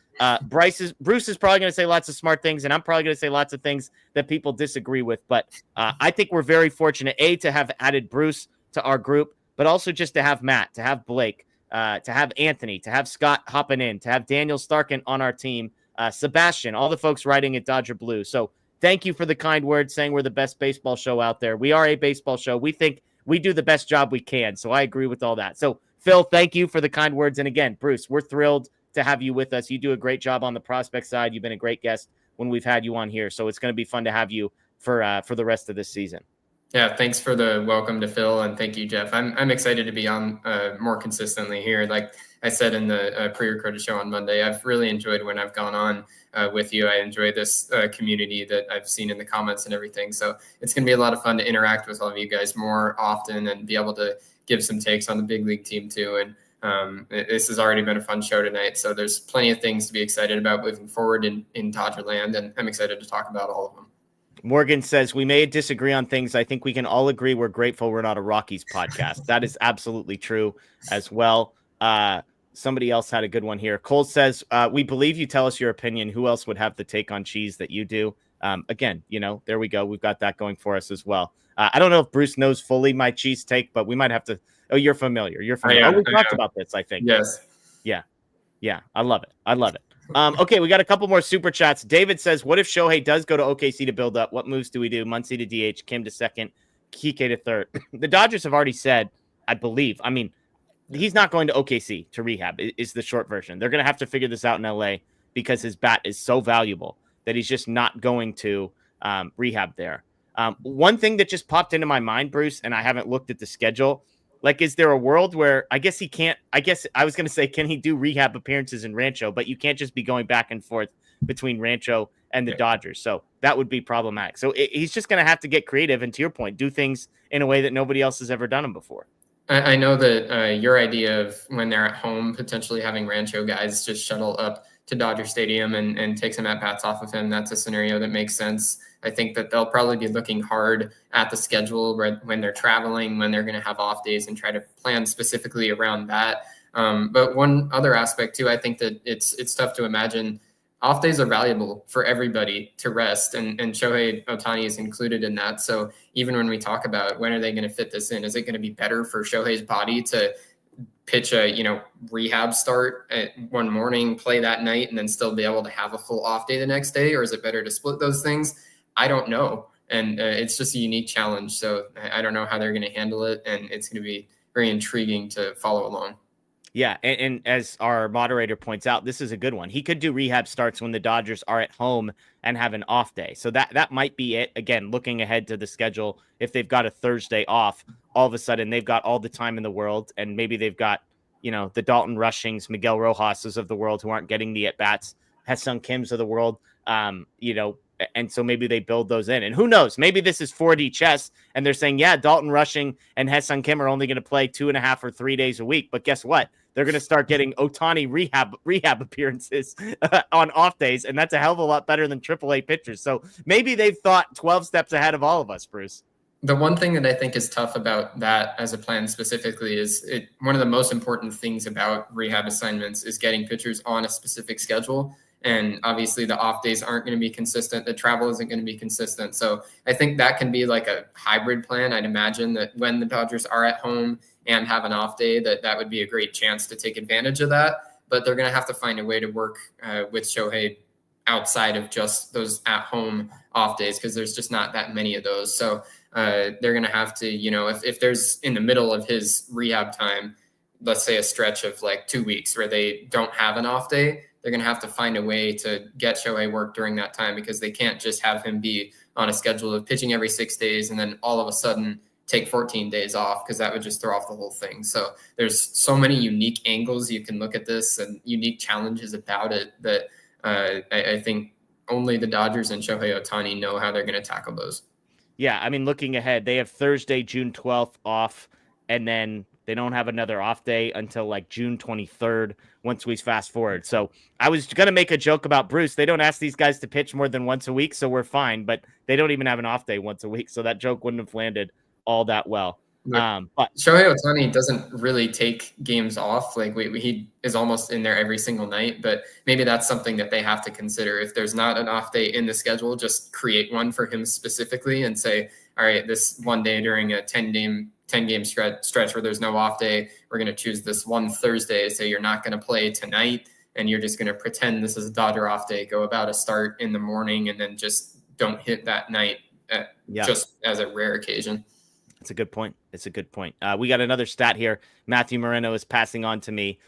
Bruce is probably going to say lots of smart things, and I'm probably going to say lots of things that people disagree with. But I think we're very fortunate, to have added Bruce to our group, but also just to have Matt, to have Blake, to have Anthony, to have Scott hopping in, to have Daniel Starkin on our team, Sebastian, all the folks writing at Dodger Blue. So thank you for the kind words saying we're the best baseball show out there. We are a baseball show. We think we do the best job we can. So I agree with all that. So Phil, thank you for the kind words. And again, Bruce, we're thrilled to have you with us. You do a great job on the prospect side. You've been a great guest when we've had you on here. So it's going to be fun to have you for the rest of this season. Yeah, thanks for the welcome to Phil, and thank you, Jeff. I'm excited to be on more consistently here. Like I said in the pre-recorded show on Monday, I've really enjoyed when I've gone on with you. I enjoy this community that I've seen in the comments and everything. So it's going to be a lot of fun to interact with all of you guys more often and be able to give some takes on the big league team too. And this has already been a fun show tonight. So there's plenty of things to be excited about moving forward in Dodgerland, and I'm excited to talk about all of them. Morgan says, we may disagree on things. I think we can all agree we're grateful we're not a Rockies podcast. That is absolutely true as well. Somebody else had a good one here. Cole says, we believe you tell us your opinion. Who else would have the take on cheese that you do? Again, there we go. We've got that going for us as well. I don't know if Bruce knows fully my cheese take, but we might have to. Oh, you're familiar. You're familiar. We talked about this, I think. Yes. Yeah. I love it. Okay, we got a couple more super chats. David says, what if Shohei does go to OKC to build up? What moves do we do? Muncy to DH, Kim to second, Kike to third. The Dodgers have already said, I believe, he's not going to OKC to rehab is the short version. They're going to have to figure this out in LA because his bat is so valuable that he's just not going to rehab there. One thing that just popped into my mind, Bruce, and I haven't looked at the schedule, like, is there a world where I guess he can't? I guess I was going to say, can he do rehab appearances in Rancho? But you can't just be going back and forth between Rancho and the Dodgers. So that would be problematic. So he's just going to have to get creative. And to your point, do things in a way that nobody else has ever done them before. I know that your idea of when they're at home, potentially having Rancho guys just shuttle up to Dodger Stadium and take some at-bats off of him, that's a scenario that makes sense. I think that they'll probably be looking hard at the schedule when they're traveling, when they're going to have off days, and try to plan specifically around that. But one other aspect too, I think that it's tough to imagine. Off days are valuable for everybody to rest, and Shohei Ohtani is included in that. So even when we talk about when are they going to fit this in, is it going to be better for Shohei's body to pitch a rehab start at one morning, play that night, and then still be able to have a full off day the next day? Or is it better to split those things? I don't know. And it's just a unique challenge. So I don't know how they're going to handle it. And it's going to be very intriguing to follow along. Yeah. And as our moderator points out, this is a good one. He could do rehab starts when the Dodgers are at home and have an off day. So that might be it. Again, looking ahead to the schedule, if they've got a Thursday off, all of a sudden they've got all the time in the world. And maybe they've got, the Dalton Rushings, Miguel Rojas's of the world who aren't getting the at-bats, Ha-Seong Kims of the world. And so maybe they build those in. And who knows? Maybe this is 4D chess, and they're saying, yeah, Dalton Rushing and Ha-Seong Kim are only going to play 2.5 or 3 days a week. But guess what? They're going to start getting Ohtani rehab appearances on off days, and that's a hell of a lot better than AAA pitchers. So maybe they've thought 12 steps ahead of all of us, Bruce. The one thing that I think is tough about that as a plan specifically is one of the most important things about rehab assignments is getting pitchers on a specific schedule. And obviously the off days aren't going to be consistent. The travel isn't going to be consistent. So I think that can be like a hybrid plan. I'd imagine that when the Dodgers are at home and have an off day, that would be a great chance to take advantage of that. But they're going to have to find a way to work with Shohei outside of just those at home off days, because there's just not that many of those. So they're going to have to, if there's in the middle of his rehab time, let's say a stretch of like 2 weeks where they don't have an off day, they're going to have to find a way to get Shohei work during that time, because they can't just have him be on a schedule of pitching every 6 days and then all of a sudden take 14 days off, because that would just throw off the whole thing. So there's so many unique angles you can look at this and unique challenges about it that I think only the Dodgers and Shohei Ohtani know how they're going to tackle those. Yeah, I mean, looking ahead, they have Thursday, June 12th off, and then they don't have another off day until like June 23rd once we fast forward. So I was going to make a joke about Bruce. They don't ask these guys to pitch more than once a week, so we're fine. But they don't even have an off day once a week, so that joke wouldn't have landed all that well. But Shohei Ohtani doesn't really take games off. Like he is almost in there every single night, but maybe that's something that they have to consider. If there's not an off day in the schedule, just create one for him specifically and say, all right, this one day during a 10 game stretch where there's no off day, we're going to choose this one Thursday. Say you're not going to play tonight and you're just going to pretend this is a Dodger off day, go about a start in the morning, and then just don't hit that night just as a rare occasion. It's a good point. We got another stat here. Matthew Moreno is passing on to me.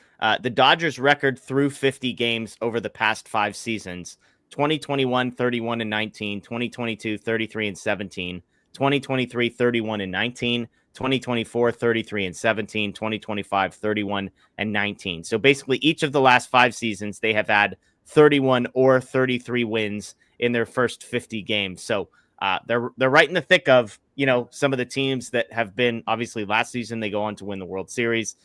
The Dodgers record through 50 games over the past 5 seasons: 2021, 31-19, 2022, 33-17, 2023, 31-19, 2024, 33-17, 2025, 31-19. So basically each of the last 5 seasons, they have had 31 or 33 wins in their first 50 games. So they're right in the thick of, some of the teams that have been, obviously last season, they go on to win the World Series.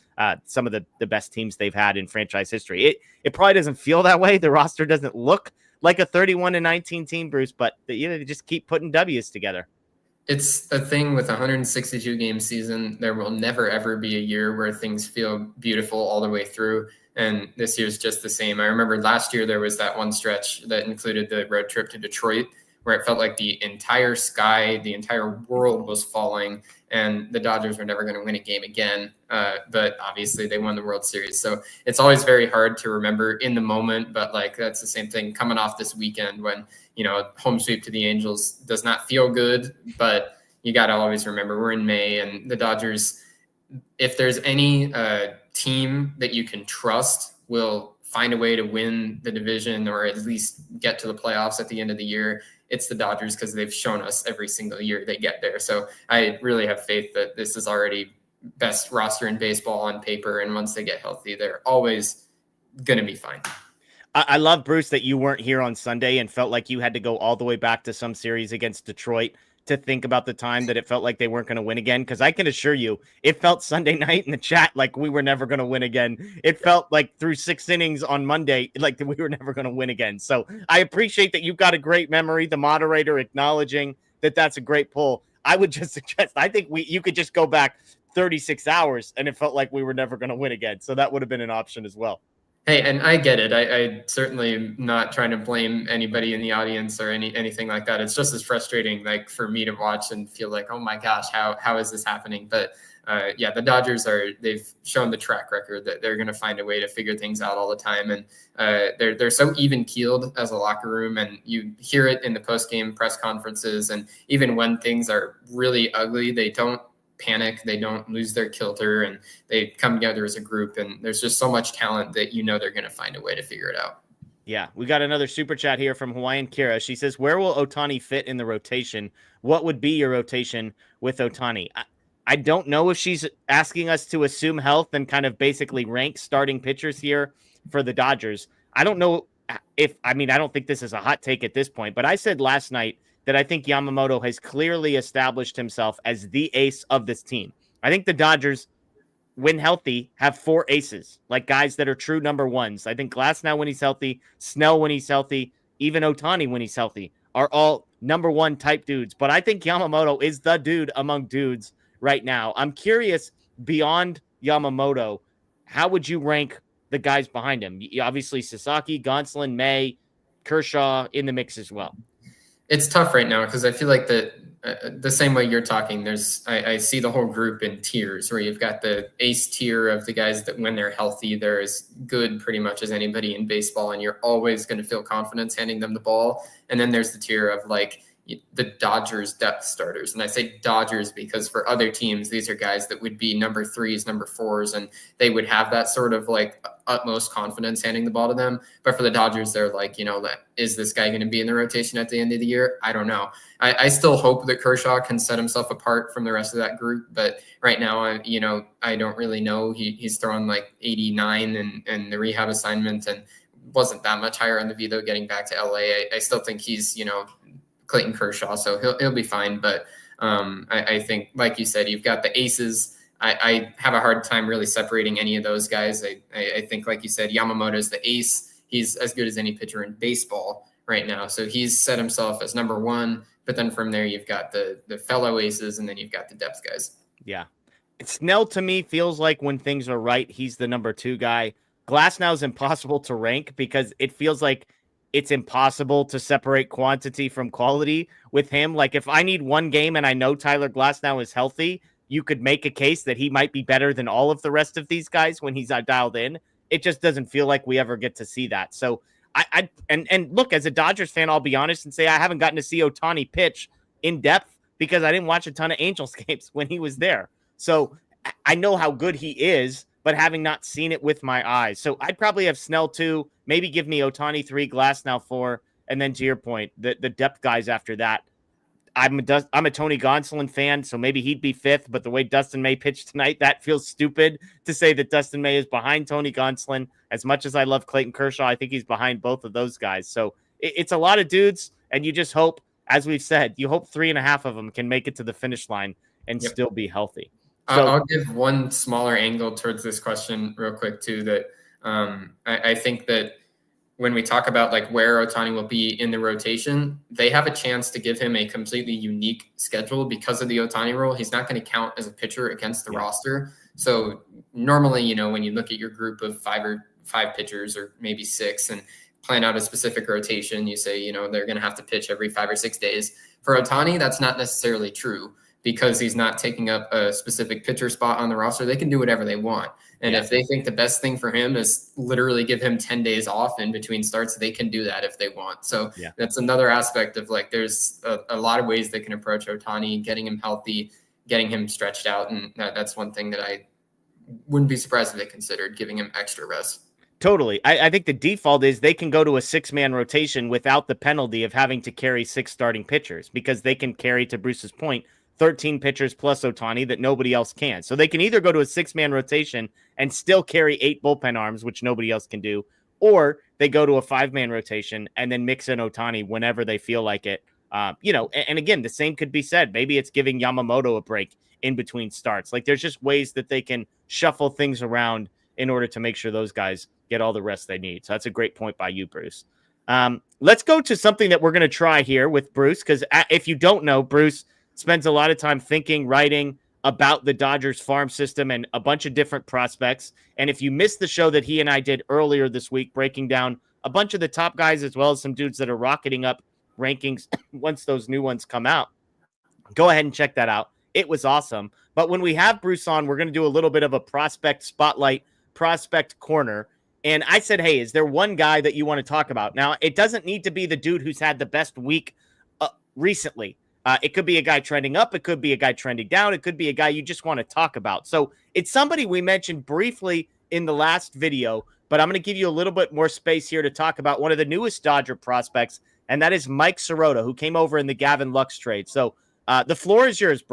Some of the best teams they've had in franchise history. It probably doesn't feel that way. The roster doesn't look like a 31-19 team, Bruce, but they just keep putting W's together. It's a thing with a 162 game season. There will never, ever be a year where things feel beautiful all the way through. And this year's just the same. I remember last year there was that one stretch that included the road trip to Detroit, where it felt like the entire sky, the entire world was falling, and the Dodgers were never going to win a game again. But obviously they won the World Series. So it's always very hard to remember in the moment, but like that's the same thing coming off this weekend when, home sweep to the Angels does not feel good, but you got to always remember we're in May, and the Dodgers, if there's any team that you can trust will find a way to win the division or at least get to the playoffs at the end of the year, it's the Dodgers, because they've shown us every single year they get there. So I really have faith that this is already best roster in baseball on paper. And once they get healthy, they're always going to be fine. I love, Bruce, that you weren't here on Sunday and felt like you had to go all the way back to some series against Detroit to think about the time that it felt like they weren't going to win again. Because I can assure you, it felt Sunday night in the chat like we were never going to win again. It felt like through 6 innings on Monday, like we were never going to win again. So I appreciate that you've got a great memory, the moderator acknowledging that that's a great pull. I would just suggest, I think you could just go back 36 hours and it felt like we were never going to win again. So that would have been an option as well. Hey, and I get it. I certainly am not trying to blame anybody in the audience or anything like that. It's just as frustrating, like for me to watch and feel like, oh my gosh, how is this happening? But the Dodgers they've shown the track record that they're going to find a way to figure things out all the time. And they're so even keeled as a locker room, and you hear it in the post-game press conferences. And even when things are really ugly, they don't panic, they don't lose their kilter, and they come together as a group. And there's just so much talent that they're going to find a way to figure it out. Yeah, we got another super chat here from Hawaiian Kira. She says, where will Ohtani fit in the rotation? What would be your rotation with Ohtani? I don't know if she's asking us to assume health and kind of basically rank starting pitchers here for the Dodgers. I don't know I don't think this is a hot take at this point, but I said last night that I think Yamamoto has clearly established himself as the ace of this team. I think the Dodgers, when healthy, have 4 aces, like guys that are true number ones. I think Glasnow when he's healthy, Snell when he's healthy, even Ohtani when he's healthy, are all number one type dudes. But I think Yamamoto is the dude among dudes right now. I'm curious, beyond Yamamoto, how would you rank the guys behind him? Obviously, Sasaki, Gonsolin, May, Kershaw in the mix as well. It's tough right now because I feel like the same way you're talking, I see the whole group in tiers where you've got the ace tier of the guys that when they're healthy, they're as good pretty much as anybody in baseball, and you're always going to feel confidence handing them the ball. And then there's the tier of like the Dodgers depth starters. And I say Dodgers because for other teams, these are guys that would be number 3s, number 4s, and they would have that sort of like utmost confidence handing the ball to them. But for the Dodgers, they're like, is this guy going to be in the rotation at the end of the year? I don't know. I still hope that Kershaw can set himself apart from the rest of that group. But right now, I don't really know. He's thrown like 89 in the rehab assignment and wasn't that much higher on the velo getting back to LA. I still think he's, Clayton Kershaw, so he'll be fine. But I think, like you said, you've got the aces. I have a hard time really separating any of those guys. I think, like you said, Yamamoto is the ace. He's as good as any pitcher in baseball right now. So he's set himself as number 1. But then from there, you've got the fellow aces, and then you've got the depth guys. Yeah. Snell, to me, feels like when things are right, he's the number 2 guy. Glasnow is impossible to rank because it feels like it's impossible to separate quantity from quality with him. Like if I need one game and I know Tyler Glasnow is healthy, you could make a case that he might be better than all of the rest of these guys when he's dialed in. It just doesn't feel like we ever get to see that. So and look, as a Dodgers fan, I'll be honest and say I haven't gotten to see Ohtani pitch in depth because I didn't watch a ton of Angels games when he was there. So I know how good he is, but having not seen it with my eyes. So I'd probably have Snell 2, maybe give me Ohtani 3, Glasnow 4, and then to your point, the depth guys after that. I'm a Tony Gonsolin fan, so maybe he'd be 5th, but the way Dustin May pitched tonight, that feels stupid to say that Dustin May is behind Tony Gonsolin. As much as I love Clayton Kershaw, I think he's behind both of those guys. So it's a lot of dudes, and you just hope, as we've said, you hope 3.5 of them can make it to the finish line and still be healthy. So, I'll give one smaller angle towards this question real quick too, that I think that when we talk about like where Ohtani will be in the rotation, they have a chance to give him a completely unique schedule because of the Ohtani rule. He's not going to count as a pitcher against the roster. So normally, when you look at your group of 5 pitchers or maybe 6 and plan out a specific rotation, you say, they're going to have to pitch every 5 or 6 days. For Ohtani, that's not necessarily true. Because he's not taking up a specific pitcher spot on the roster, they can do whatever they want. And if they think the best thing for him is literally give him 10 days off in between starts, they can do that if they want. So that's another aspect of like, there's a lot of ways they can approach Ohtani, getting him healthy, getting him stretched out. And that's one thing that I wouldn't be surprised if they considered, giving him extra rest. Totally. I think the default is they can go to a 6-man rotation without the penalty of having to carry 6 starting pitchers because they can carry, to Bruce's point, 13 pitchers plus Ohtani that nobody else can. So they can either go to a 6-man rotation and still carry 8 bullpen arms, which nobody else can do, or they go to a 5-man rotation and then mix in Ohtani whenever they feel like it. And again, the same could be said. Maybe it's giving Yamamoto a break in between starts. Like there's just ways that they can shuffle things around in order to make sure those guys get all the rest they need. So that's a great point by you, Bruce. Let's go to something that we're going to try here with Bruce, because if you don't know, Bruce spends a lot of time thinking, writing about the Dodgers farm system and a bunch of different prospects. And if you missed the show that he and I did earlier this week, breaking down a bunch of the top guys, as well as some dudes that are rocketing up rankings once those new ones come out, go ahead and check that out. It was awesome. But when we have Bruce on, we're going to do a little bit of a prospect spotlight, prospect corner. And I said, hey, is there one guy that you want to talk about? Now, it doesn't need to be the dude who's had the best week recently. It could be a guy trending up. It could be a guy trending down. It could be a guy you just want to talk about. So it's somebody we mentioned briefly in the last video, but I'm going to give you a little bit more space here to talk about one of the newest Dodger prospects, and that is Mike Sirota, who came over in the Gavin Lux trade. So the floor is yours,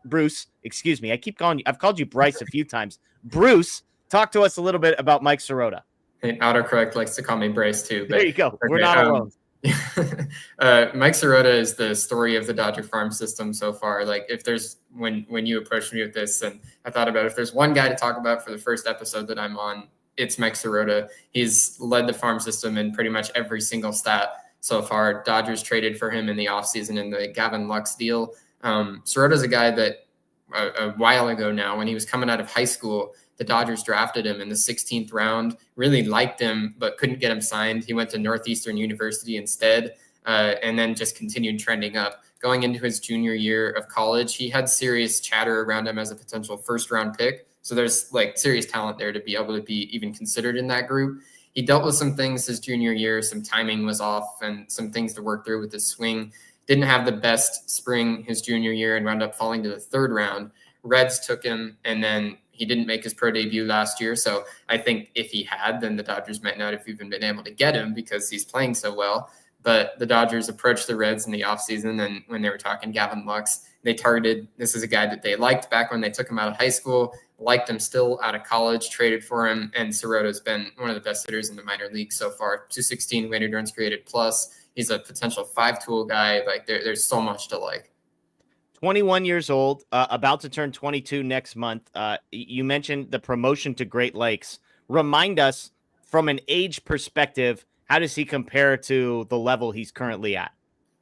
Bruce, excuse me. I've called you Bryce a few times. Bruce, talk to us a little bit about Mike Sirota. Hey, autocorrect likes to call me Bryce too. But There you go. okay, We're not alone. Mike Sirota is the story of the Dodger farm system so far. Like if there's when you approached me with this, and I thought about if there's one guy to talk about for the first episode that I'm on, it's Mike Sirota. He's led the farm system in pretty much every single stat so far. Dodgers traded for him in the offseason in the Gavin Lux deal. Sirota's a guy that a while ago now, when he was coming out of high school, the Dodgers drafted him in the 16th round, really liked him, but couldn't get him signed. He went to Northeastern University instead, and then just continued trending up. Going into his junior year of college, he had serious chatter around him as a potential first-round pick. So there's like serious talent there to be able to be even considered in that group. He dealt with some things his junior year. Some timing was off and some things to work through with his swing. Didn't have the best spring his junior year and wound up falling to the third round. Reds took him, and then he didn't make his pro debut last year. So I think if he had, then the Dodgers might not have even been able to get him because he's playing so well. But the Dodgers approached the Reds in the offseason, and when they were talking Gavin Lux, they targeted, this is a guy that they liked back when they took him out of high school, liked him still out of college, traded for him, and Sirota's been one of the best hitters in the minor league so far. 216 weighted runs created plus. He's a potential five-tool guy. Like there's so much to like. 21 years old, about to turn 22 next month. You mentioned the promotion to Great Lakes. Remind us, from an age perspective, how does he compare to the level he's currently at?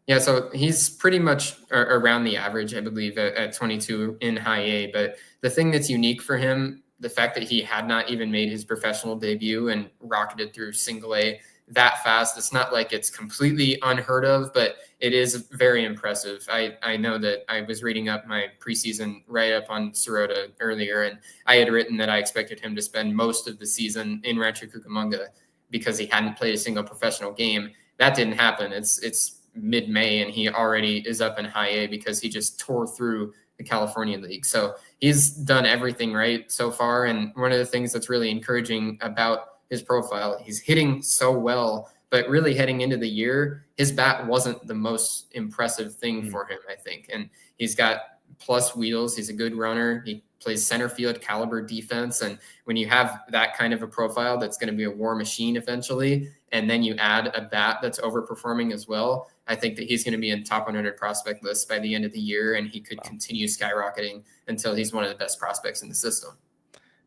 Yeah, so he's pretty much around the average, I believe, at 22 in high A. But the thing that's unique for him, the fact that he had not even made his professional debut and rocketed through single A that fast, it's not like it's completely unheard of, but it is very impressive. I know that I was reading up my preseason write-up on Sirota earlier, and I had written that I expected him to spend most of the season in Rancho Cucamonga because he hadn't played a single professional game. That didn't happen. It's mid-May, and he already is up in high A because he just tore through the California League. So he's done everything right so far, and one of the things that's really encouraging about his profile, he's hitting so well, but really heading into the year, his bat wasn't the most impressive thing for him, I think. And he's got plus wheels. He's a good runner. He plays center field caliber defense. And when you have that kind of a profile, that's going to be a war machine eventually. And then you add a bat that's overperforming as well. I think that he's going to be in top 100 prospect list by the end of the year. And he could continue skyrocketing until he's one of the best prospects in the system.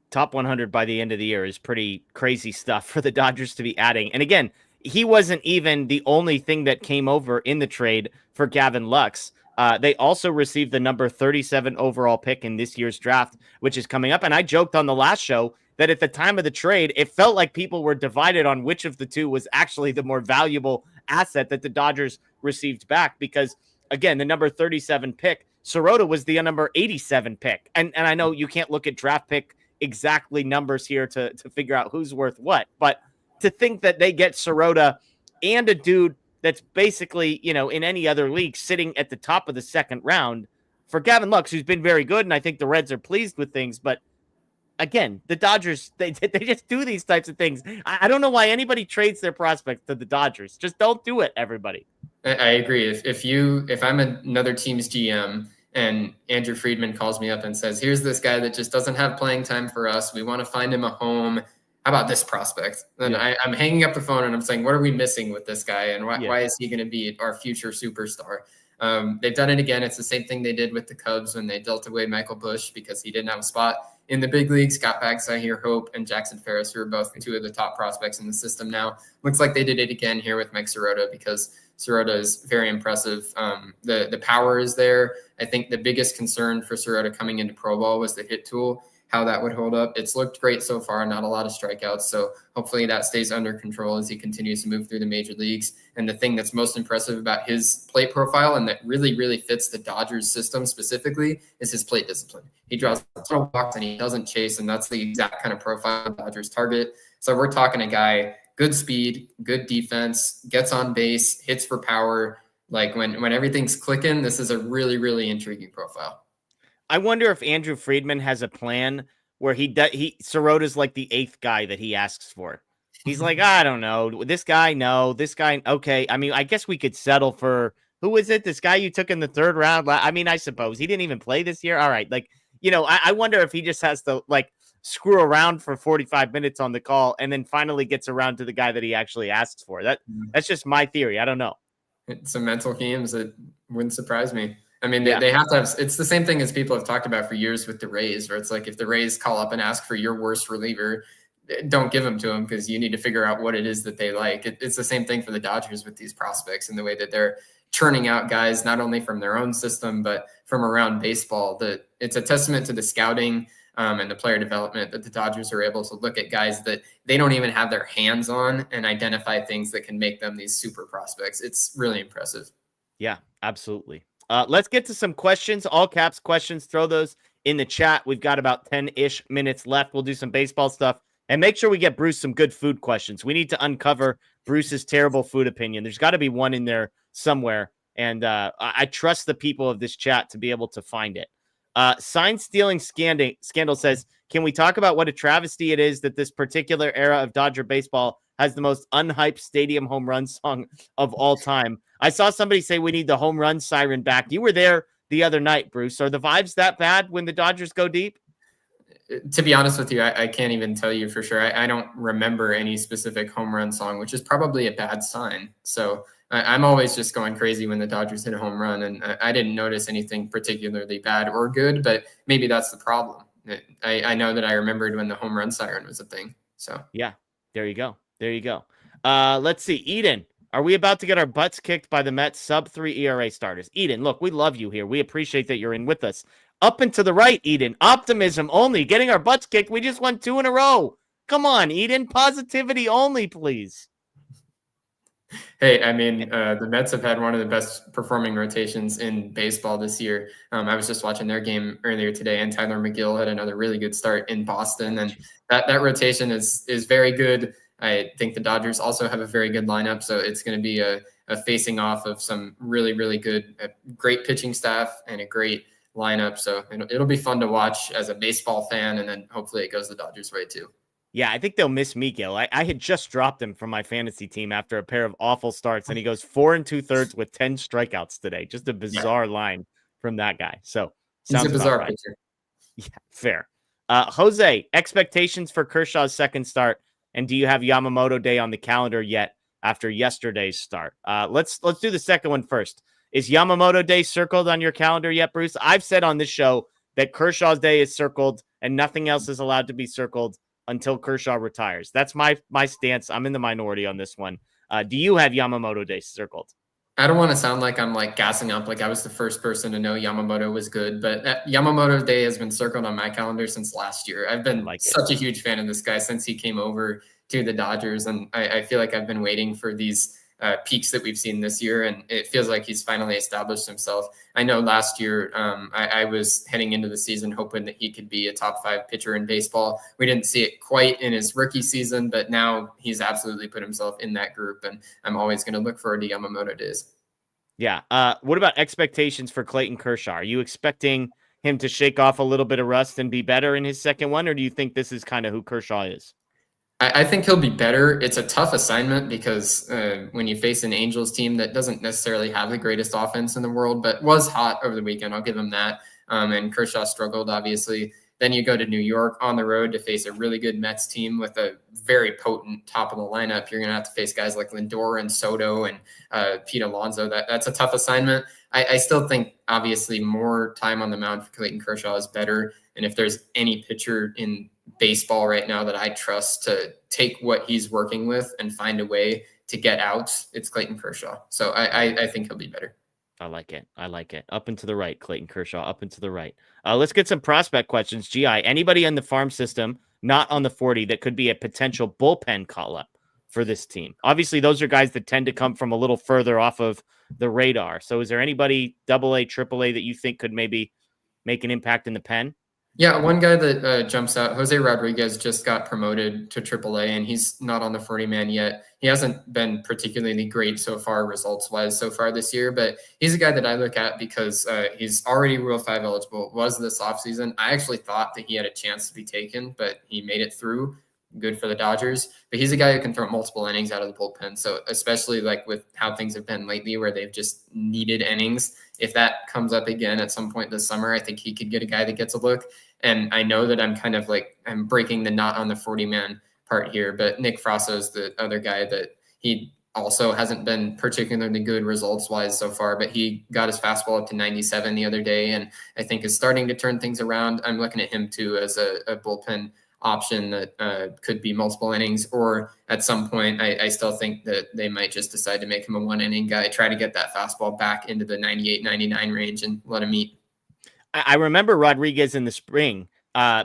Top 100 by the end of the year is pretty crazy stuff for the Dodgers to be adding. And again, he wasn't even the only thing that came over in the trade for Gavin Lux. They also received the number 37 overall pick in this year's draft, which is coming up. And I joked on the last show that at the time of the trade, it felt like people were divided on which of the two was actually the more valuable asset that the Dodgers received back. Because, again, the number 37 pick, Sirota was the number 87 pick. And I know you can't look at draft pick exactly numbers here to figure out who's worth what, but to think that they get Sirota and a dude that's basically, in any other league sitting at the top of the second round for Gavin Lux, who's been very good. And I think the Reds are pleased with things, but again, the Dodgers, they just do these types of things. I don't know why anybody trades their prospects to the Dodgers. Just don't do it, everybody. I agree. If I'm another team's GM, and Andrew Friedman calls me up and says, here's this guy that just doesn't have playing time for us. We want to find him a home. How about this prospect? Then I'm hanging up the phone and I'm saying, what are we missing with this guy? And why is he going to be our future superstar? They've done it again. It's the same thing they did with the Cubs when they dealt away Michael Busch because he didn't have a spot in the big leagues. Got back Zahir Hope and Jackson Ferris, who are both two of the top prospects in the system now. Looks like they did it again here with Mike Sirota because Sirota is very impressive. The power is there. I think the biggest concern for Sirota coming into pro ball was the hit tool, how that would hold up. It's looked great so far, not a lot of strikeouts. So hopefully that stays under control as he continues to move through the major leagues. And the thing that's most impressive about his plate profile and that really, really fits the Dodgers system specifically is his plate discipline. He draws a ton of walks and he doesn't chase. And that's the exact kind of profile the Dodgers target. So we're talking a guy, good speed, good defense, gets on base, hits for power. Like when everything's clicking, this is a really, really intriguing profile. I wonder if Andrew Friedman has a plan where Sirota's like the eighth guy that he asks for. He's like, I don't know, this guy, no, this guy, okay. I mean, I guess we could settle for, who is it? This guy you took in the third round? I mean, I suppose he didn't even play this year. All right. Like, I wonder if he just has to, like, screw around for 45 minutes on the call and then finally gets around to the guy that he actually asks for. That's just my theory. I don't know. It's some mental games that wouldn't surprise me. I mean, Yeah. they have to have, it's the same thing as people have talked about for years with the Rays, where it's like, if the Rays call up and ask for your worst reliever, don't give them to them because you need to figure out what it is that they like. It's the same thing for the Dodgers with these prospects and the way that they're churning out guys, not only from their own system, but from around baseball. That it's a testament to the scouting and the player development that the Dodgers are able to look at guys that they don't even have their hands on and identify things that can make them these super prospects. It's really impressive. Yeah, absolutely. Let's get to some questions, all caps questions. Throw those in the chat. We've got about 10-ish minutes left. We'll do some baseball stuff and make sure we get Bruce some good food questions. We need to uncover Bruce's terrible food opinion. There's got to be one in there somewhere. And I trust the people of this chat to be able to find it. Sign stealing scandal says, can we talk about what a travesty it is that this particular era of Dodger baseball has the most unhyped stadium home run song of all time? I saw somebody say we need the home run siren back. You were there the other night, Bruce. Are the vibes that bad when the Dodgers go deep? To be honest with you, I can't even tell you for sure. I don't remember any specific home run song, which is probably a bad sign. So I'm always just going crazy when the Dodgers hit a home run, and I didn't notice anything particularly bad or good, but maybe that's the problem. I know that I remembered when the home run siren was a thing. So yeah, there you go. There you go. Let's see. Eden, are we about to get our butts kicked by the Mets sub-3 ERA starters? Eden, look, we love you here. We appreciate that you're in with us. Up and to the right, Eden. Optimism only. Getting our butts kicked. We just won 2 in a row. Come on, Eden. Positivity only, please. Hey, I mean, the Mets have had one of the best performing rotations in baseball this year. I was just watching their game earlier today, and Tyler McGill had another really good start in Boston, and that rotation is very good. I think the Dodgers also have a very good lineup, so it's going to be a facing off of some really, really good, great pitching staff and a great lineup. So it'll be fun to watch as a baseball fan, and then hopefully it goes the Dodgers' way too. Yeah, I think they'll miss me, Gil. I had just dropped him from my fantasy team after a pair of awful starts, and he goes 4 2/3 with 10 strikeouts today. Just a bizarre line from that guy. So He's a bizarre right. pitcher. Yeah, fair. Jose, expectations for Kershaw's second start, and do you have Yamamoto Day on the calendar yet after yesterday's start? Let's do the second one first. Is Yamamoto Day circled on your calendar yet, Bruce? I've said on this show that Kershaw's Day is circled and nothing else is allowed to be circled until Kershaw retires. That's my stance. I'm in the minority on this one. Do you have Yamamoto Day circled? I don't want to sound like I'm gassing up, like I was the first person to know Yamamoto was good, but Yamamoto Day has been circled on my calendar since last year. I've been such a huge fan of this guy since he came over to the Dodgers, and I feel like I've been waiting for these peaks that we've seen this year, and it feels like he's finally established himself. I know last year I was heading into the season hoping that he could be a top 5 pitcher in baseball. We didn't see it quite in his rookie season, but now he's absolutely put himself in that group, and I'm always going to look forward to Yamamoto Days. Yeah. What about expectations for Clayton Kershaw? Are you expecting him to shake off a little bit of rust and be better in his second one, or do you think this is kind of who Kershaw is? I think he'll be better. It's a tough assignment because when you face an Angels team that doesn't necessarily have the greatest offense in the world, but was hot over the weekend, I'll give him that. And Kershaw struggled, obviously. Then you go to New York on the road to face a really good Mets team with a very potent top of the lineup. You're going to have to face guys like Lindor and Soto and Pete Alonso. That's a tough assignment. I still think, obviously, more time on the mound for Clayton Kershaw is better. And if there's any pitcher in baseball right now that I trust to take what he's working with and find a way to get outs, it's Clayton Kershaw. So I think he'll be better. I like it. I like it. Up and to the right, Clayton Kershaw, up and to the right. Let's get some prospect questions. GI, anybody in the farm system, not on the 40, that could be a potential bullpen call-up for this team? Obviously, those are guys that tend to come from a little further off of the radar. So is there anybody AA, AAA that you think could maybe make an impact in the pen? Yeah, one guy that jumps out, Jose Rodriguez just got promoted to AAA, and he's not on the 40-man yet. He hasn't been particularly great so far, results-wise, so far this year, but he's a guy that I look at because he's already Rule 5 eligible, was this offseason. I actually thought that he had a chance to be taken, but he made it through. Good for the Dodgers. But he's a guy who can throw multiple innings out of the bullpen. So especially with how things have been lately where they've just needed innings, if that comes up again at some point this summer, I think he could get a guy that gets a look. And I know that I'm breaking the knot on the 40-man part here, but Nick Frasso is the other guy that he also hasn't been particularly good results-wise so far, but he got his fastball up to 97 the other day, and I think is starting to turn things around. I'm looking at him too as a bullpen option that could be multiple innings, or at some point, I still think that they might just decide to make him a one-inning guy, try to get that fastball back into the 98, 99 range and let him eat. I remember Rodriguez in the spring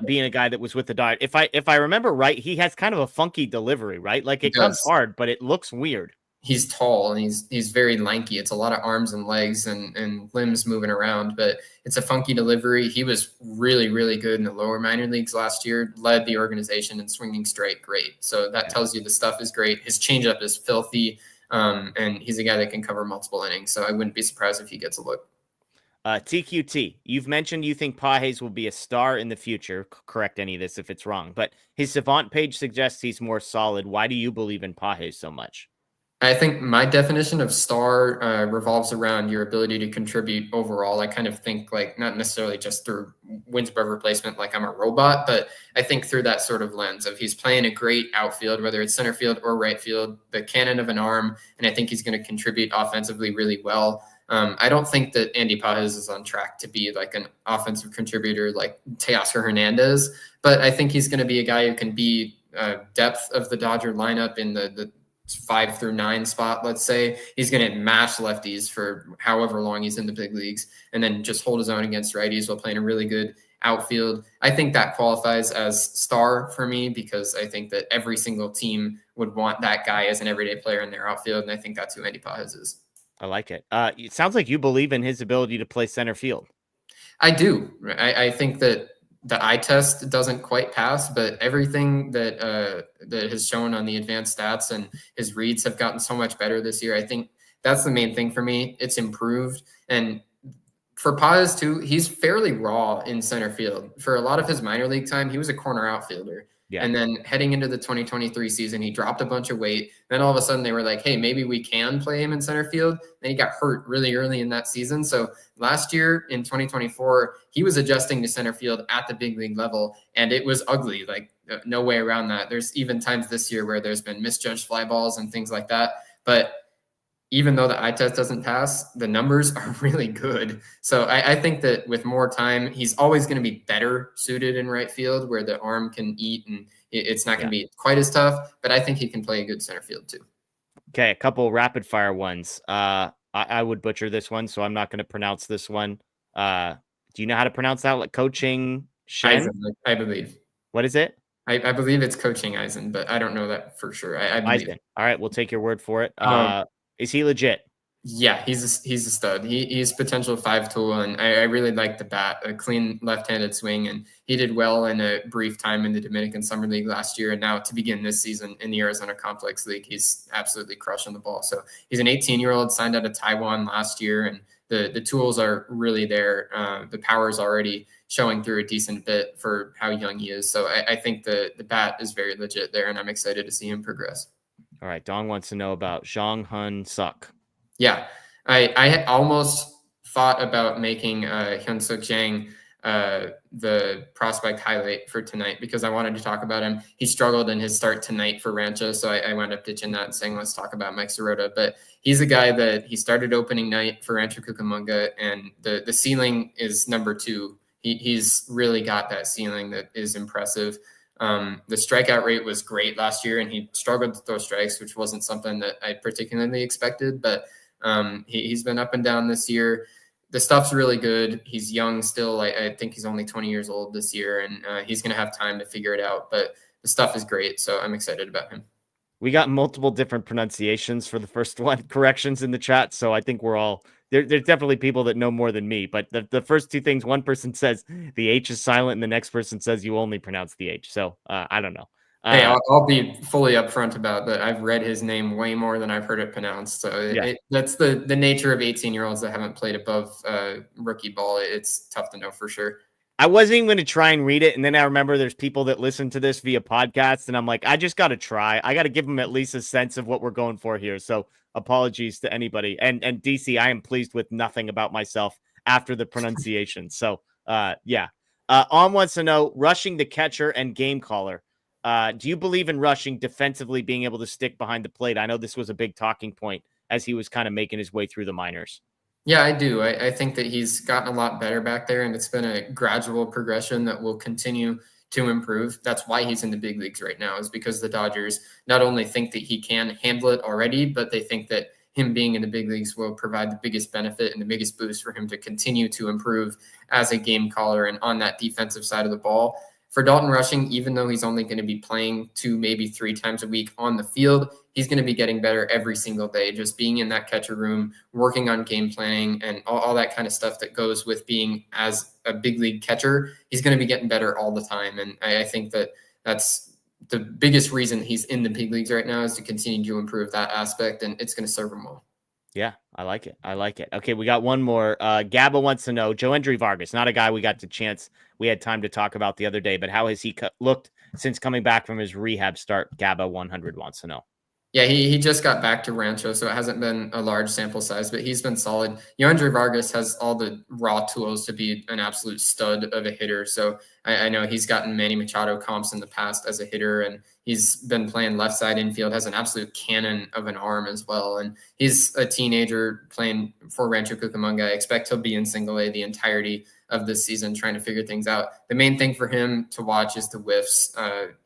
being a guy that was with the Dodgers. If I remember right, he has kind of a funky delivery, right? Like it comes hard, but it looks weird. He's tall and he's very lanky. It's a lot of arms and legs and limbs moving around, but it's a funky delivery. He was really, really good in the lower minor leagues last year, led the organization in swinging strike great. So that tells you the stuff is great. His changeup is filthy, and he's a guy that can cover multiple innings. So I wouldn't be surprised if he gets a look. TQT, you've mentioned you think Pages will be a star in the future. Correct any of this if it's wrong, but his Savant page suggests he's more solid. Why do you believe in Pages so much? I think my definition of star revolves around your ability to contribute overall. I kind of think like not necessarily just through wins above replacement, like I'm a robot, but I think through that sort of lens of he's playing a great outfield, whether it's center field or right field, the cannon of an arm, and I think he's going to contribute offensively really well. I don't think that Andy Pages is on track to be like an offensive contributor like Teoscar Hernandez, but I think he's going to be a guy who can be depth of the Dodger lineup in the 5 through 9 spot, let's say. He's going to mash lefties for however long he's in the big leagues and then just hold his own against righties while playing a really good outfield. I think that qualifies as star for me because I think that every single team would want that guy as an everyday player in their outfield, and I think that's who Andy Pages is. I like it. It sounds like you believe in his ability to play center field. I do. I think that the eye test doesn't quite pass, but everything that has shown on the advanced stats and his reads have gotten so much better this year. I think that's the main thing for me. It's improved. And for Pages too, he's fairly raw in center field. For a lot of his minor league time, he was a corner outfielder. Yeah. And then heading into the 2023 season, he dropped a bunch of weight. Then all of a sudden they were like, hey, maybe we can play him in center field. Then he got hurt really early in that season. So last year in 2024, he was adjusting to center field at the big league level, and it was ugly. Like no way around that. There's even times this year where there's been misjudged fly balls and things like that. But even though the eye test doesn't pass, the numbers are really good. So I think that with more time, he's always going to be better suited in right field where the arm can eat and it's not going to be quite as tough, but I think he can play a good center field too. Okay, a couple rapid fire ones. I would butcher this one, so I'm not going to pronounce this one. Do you know how to pronounce that? Like coaching Shen? Eisen, I believe. What is it? I believe it's coaching Eisen, but I don't know that for sure. I believe. Eisen. All right, we'll take your word for it. Is he legit? Yeah, he's a stud. He's potential 5-tool, and I really like the bat, a clean left-handed swing, and he did well in a brief time in the Dominican Summer League last year, and now to begin this season in the Arizona Complex League, he's absolutely crushing the ball. So he's an 18-year-old, signed out of Taiwan last year, and the tools are really there. The power is already showing through a decent bit for how young he is. So I think the bat is very legit there, and I'm excited to see him progress. All right, Dong wants to know about Zhang Hun Suk. Yeah, I almost thought about making Hyun-Suk Jang the prospect highlight for tonight because I wanted to talk about him. He struggled in his start tonight for Rancho, so I wound up ditching that and saying, let's talk about Mike Sirota. But he's a guy that he started opening night for Rancho Cucamonga, and the ceiling is number 2. He's really got that ceiling that is impressive. The strikeout rate was great last year, and he struggled to throw strikes, which wasn't something that I particularly expected, but he's been up and down this year. The stuff's really good. He's young still. I think he's only 20 years old this year, and he's going to have time to figure it out, but the stuff is great, so I'm excited about him. We got multiple different pronunciations for the first one, corrections in the chat, so I think we're all... There's definitely people that know more than me, but the first two things, one person says the H is silent and the next person says you only pronounce the H. So I don't know. Hey, I'll be fully upfront about that. I've read his name way more than I've heard it pronounced. So that's the nature of 18-year-olds that haven't played above rookie ball. It's tough to know for sure. I wasn't even going to try and read it. And then I remember there's people that listen to this via podcasts. And I'm like, I just got to try. I got to give them at least a sense of what we're going for here. So apologies to anybody. And DC, I am pleased with nothing about myself after the pronunciation. So, yeah. On wants to know, rushing the catcher and game caller. Do you believe in rushing defensively, being able to stick behind the plate? I know this was a big talking point as he was kind of making his way through the minors. Yeah, I do. I think that he's gotten a lot better back there, and it's been a gradual progression that will continue to improve. That's why he's in the big leagues right now, is because the Dodgers not only think that he can handle it already, but they think that him being in the big leagues will provide the biggest benefit and the biggest boost for him to continue to improve as a game caller and on that defensive side of the ball. For Dalton Rushing, even though he's only going to be playing 2, maybe 3 times a week on the field, he's going to be getting better every single day, just being in that catcher room, working on game planning and all that kind of stuff that goes with being as a big league catcher. He's going to be getting better all the time. And I think that that's the biggest reason he's in the big leagues right now, is to continue to improve that aspect, and it's going to serve him well. Yeah, I like it. I like it. Okay, we got one more. Gabba wants to know, Joendry Vargas, not a guy we had time to talk about the other day, but how has he looked since coming back from his rehab start? Gabba 100 wants to know. Yeah, he just got back to Rancho, so it hasn't been a large sample size, but he's been solid. Joendry Vargas has all the raw tools to be an absolute stud of a hitter. So I know he's gotten Manny Machado comps in the past as a hitter, and he's been playing left side infield, has an absolute cannon of an arm as well. And he's a teenager playing for Rancho Cucamonga. I expect he'll be in single A the entirety of this season, trying to figure things out. The main thing for him to watch is the whiffs.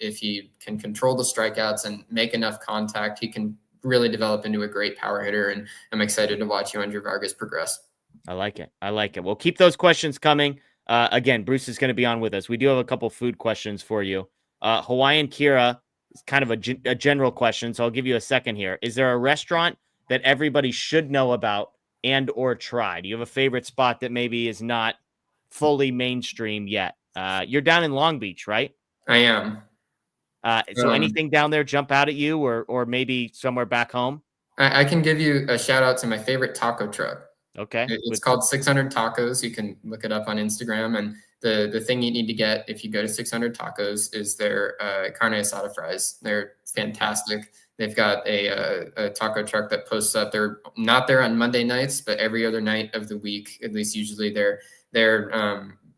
If he can control the strikeouts and make enough contact, he can really develop into a great power hitter. And I'm excited to watch Joendry Vargas progress. I like it. I like it. Well, keep those questions coming. Again, Bruce is going to be on with us. We do have a couple food questions for you. Hawaiian Kira is kind of a general question, so I'll give you a second here. Is there a restaurant that everybody should know about and or try? Do you have a favorite spot that maybe is not fully mainstream yet? You're down in Long Beach, right? I am. So anything down there jump out at you, or maybe somewhere back home? I can give you a shout out to my favorite taco truck. Okay. It's called 600 Tacos. You can look it up on Instagram. And the thing you need to get if you go to 600 Tacos is their carne asada fries. They're fantastic. They've got a taco truck that posts up. They're not there on Monday nights, but every other night of the week, at least usually they're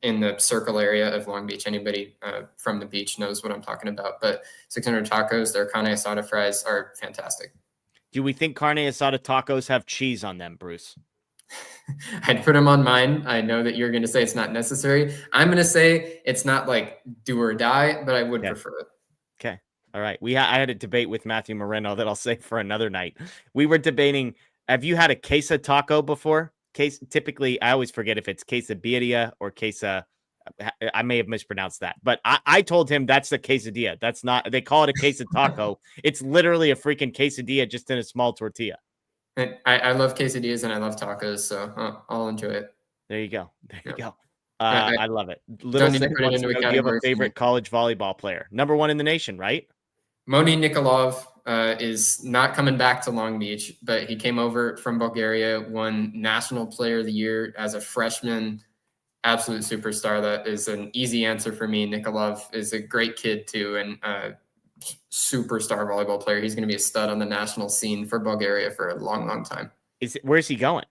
in the circle area of Long Beach. Anybody from the beach knows what I'm talking about. But 600 Tacos, their carne asada fries are fantastic. Do we think carne asada tacos have cheese on them, Bruce? I'd put them on mine. I know that you're going to say it's not necessary. I'm going to say it's not like do or die, but I would prefer it. Okay. All right. I had a debate with Matthew Moreno that I'll save for another night. We were debating, have you had a queso taco before? Typically, I always forget if it's quesadilla or queso. I may have mispronounced that, but I told him that's the quesadilla. That's not, they call it a queso taco. It's literally a freaking quesadilla just in a small tortilla. I love quesadillas and I love tacos, so I'll enjoy it. There you go. There you go. I love it. Little Sick wants to know, do you have a favorite college volleyball player? Number one in the nation, right? Moni Nikolov is not coming back to Long Beach, but he came over from Bulgaria, won National Player of the Year as a freshman. Absolute superstar. That is an easy answer for me. Nikolov is a great kid too, and superstar volleyball player. He's going to be a stud on the national scene for Bulgaria for a long, long time. Where's he going?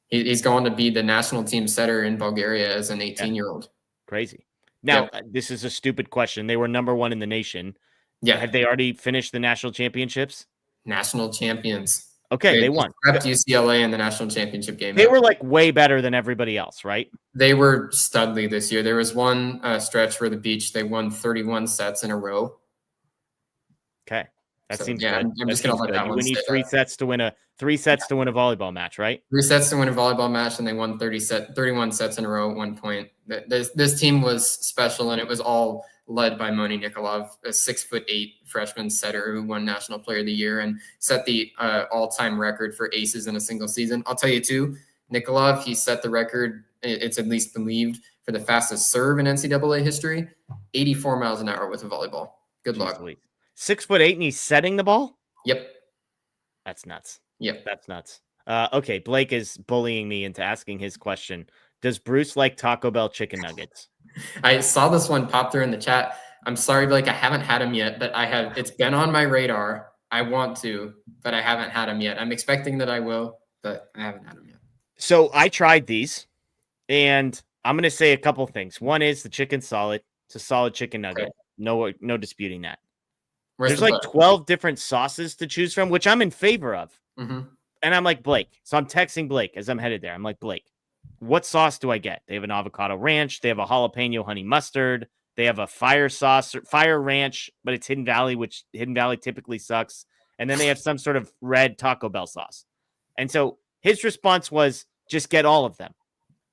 He's going to be the national team setter in Bulgaria as an 18-year-old. Crazy. Now, this is a stupid question. They were number one in the nation. Yeah. Have they already finished the national championships? National champions. Okay, they won. Swept UCLA in the national championship game. They were like way better than everybody else, right? They were studly this year. There was one stretch for the Beach. They won 31 sets in a row. Okay, that seems good. I'm just gonna let that one. We need three sets to win a volleyball match, right? 3 sets to win a volleyball match, and they won 31 sets in a row at one point. This team was special, and it was all led by Moni Nikolov, a 6'8" freshman setter who won National Player of the Year and set the all-time record for aces in a single season. I'll tell you too, Nikolov, he set the record. It's at least believed for the fastest serve in NCAA history, 84 miles an hour with a volleyball. Good luck. 6'8" and he's setting the ball? Yep. That's nuts. Yep. That's nuts. Okay, Blake is bullying me into asking his question. Does Bruce like Taco Bell chicken nuggets? I saw this one pop through in the chat. I'm sorry, Blake, I haven't had them yet, but it's been on my radar. I want to, but I haven't had them yet. I'm expecting that I will, but I haven't had them yet. So I tried these, and I'm going to say a couple things. One is the chicken's solid. It's a solid chicken nugget. Okay. No disputing that. Where's There's the like butter? 12 different sauces to choose from, which I'm in favor of. Mm-hmm. And I'm like, Blake. So I'm texting Blake as I'm headed there. I'm like, Blake, what sauce do I get? They have an avocado ranch. They have a jalapeno honey mustard. They have a fire sauce, fire ranch, but it's Hidden Valley, which Hidden Valley typically sucks. And then they have some sort of red Taco Bell sauce. And so his response was, just get all of them.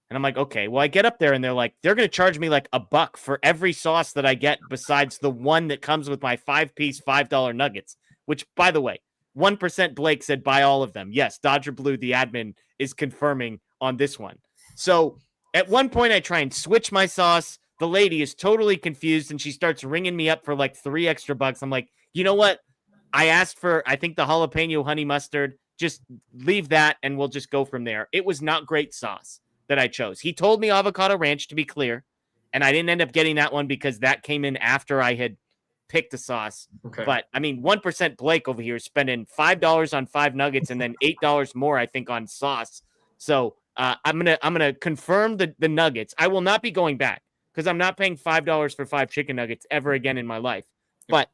And I'm like, okay, well, I get up there and they're going to charge me like $1 for every sauce that I get besides the one that comes with my 5-piece $5 nuggets, which, by the way, 1% Blake said buy all of them. Yes, Dodger Blue, the admin, is confirming on this one. So at one point, I try and switch my sauce. The lady is totally confused and she starts ringing me up for like $3 extra. I'm like, you know what? I asked for, I think, the jalapeno honey mustard. Just leave that and we'll just go from there. It was not great sauce that I chose. He told me avocado ranch, to be clear, and I didn't end up getting that one because that came in after I had picked the sauce. Okay. But I mean, 1% Blake over here spending $5 on 5 nuggets and then $8 more, I think, on sauce. So I'm gonna confirm the nuggets. I will not be going back because I'm not paying $5 for 5 chicken nuggets ever again in my life. But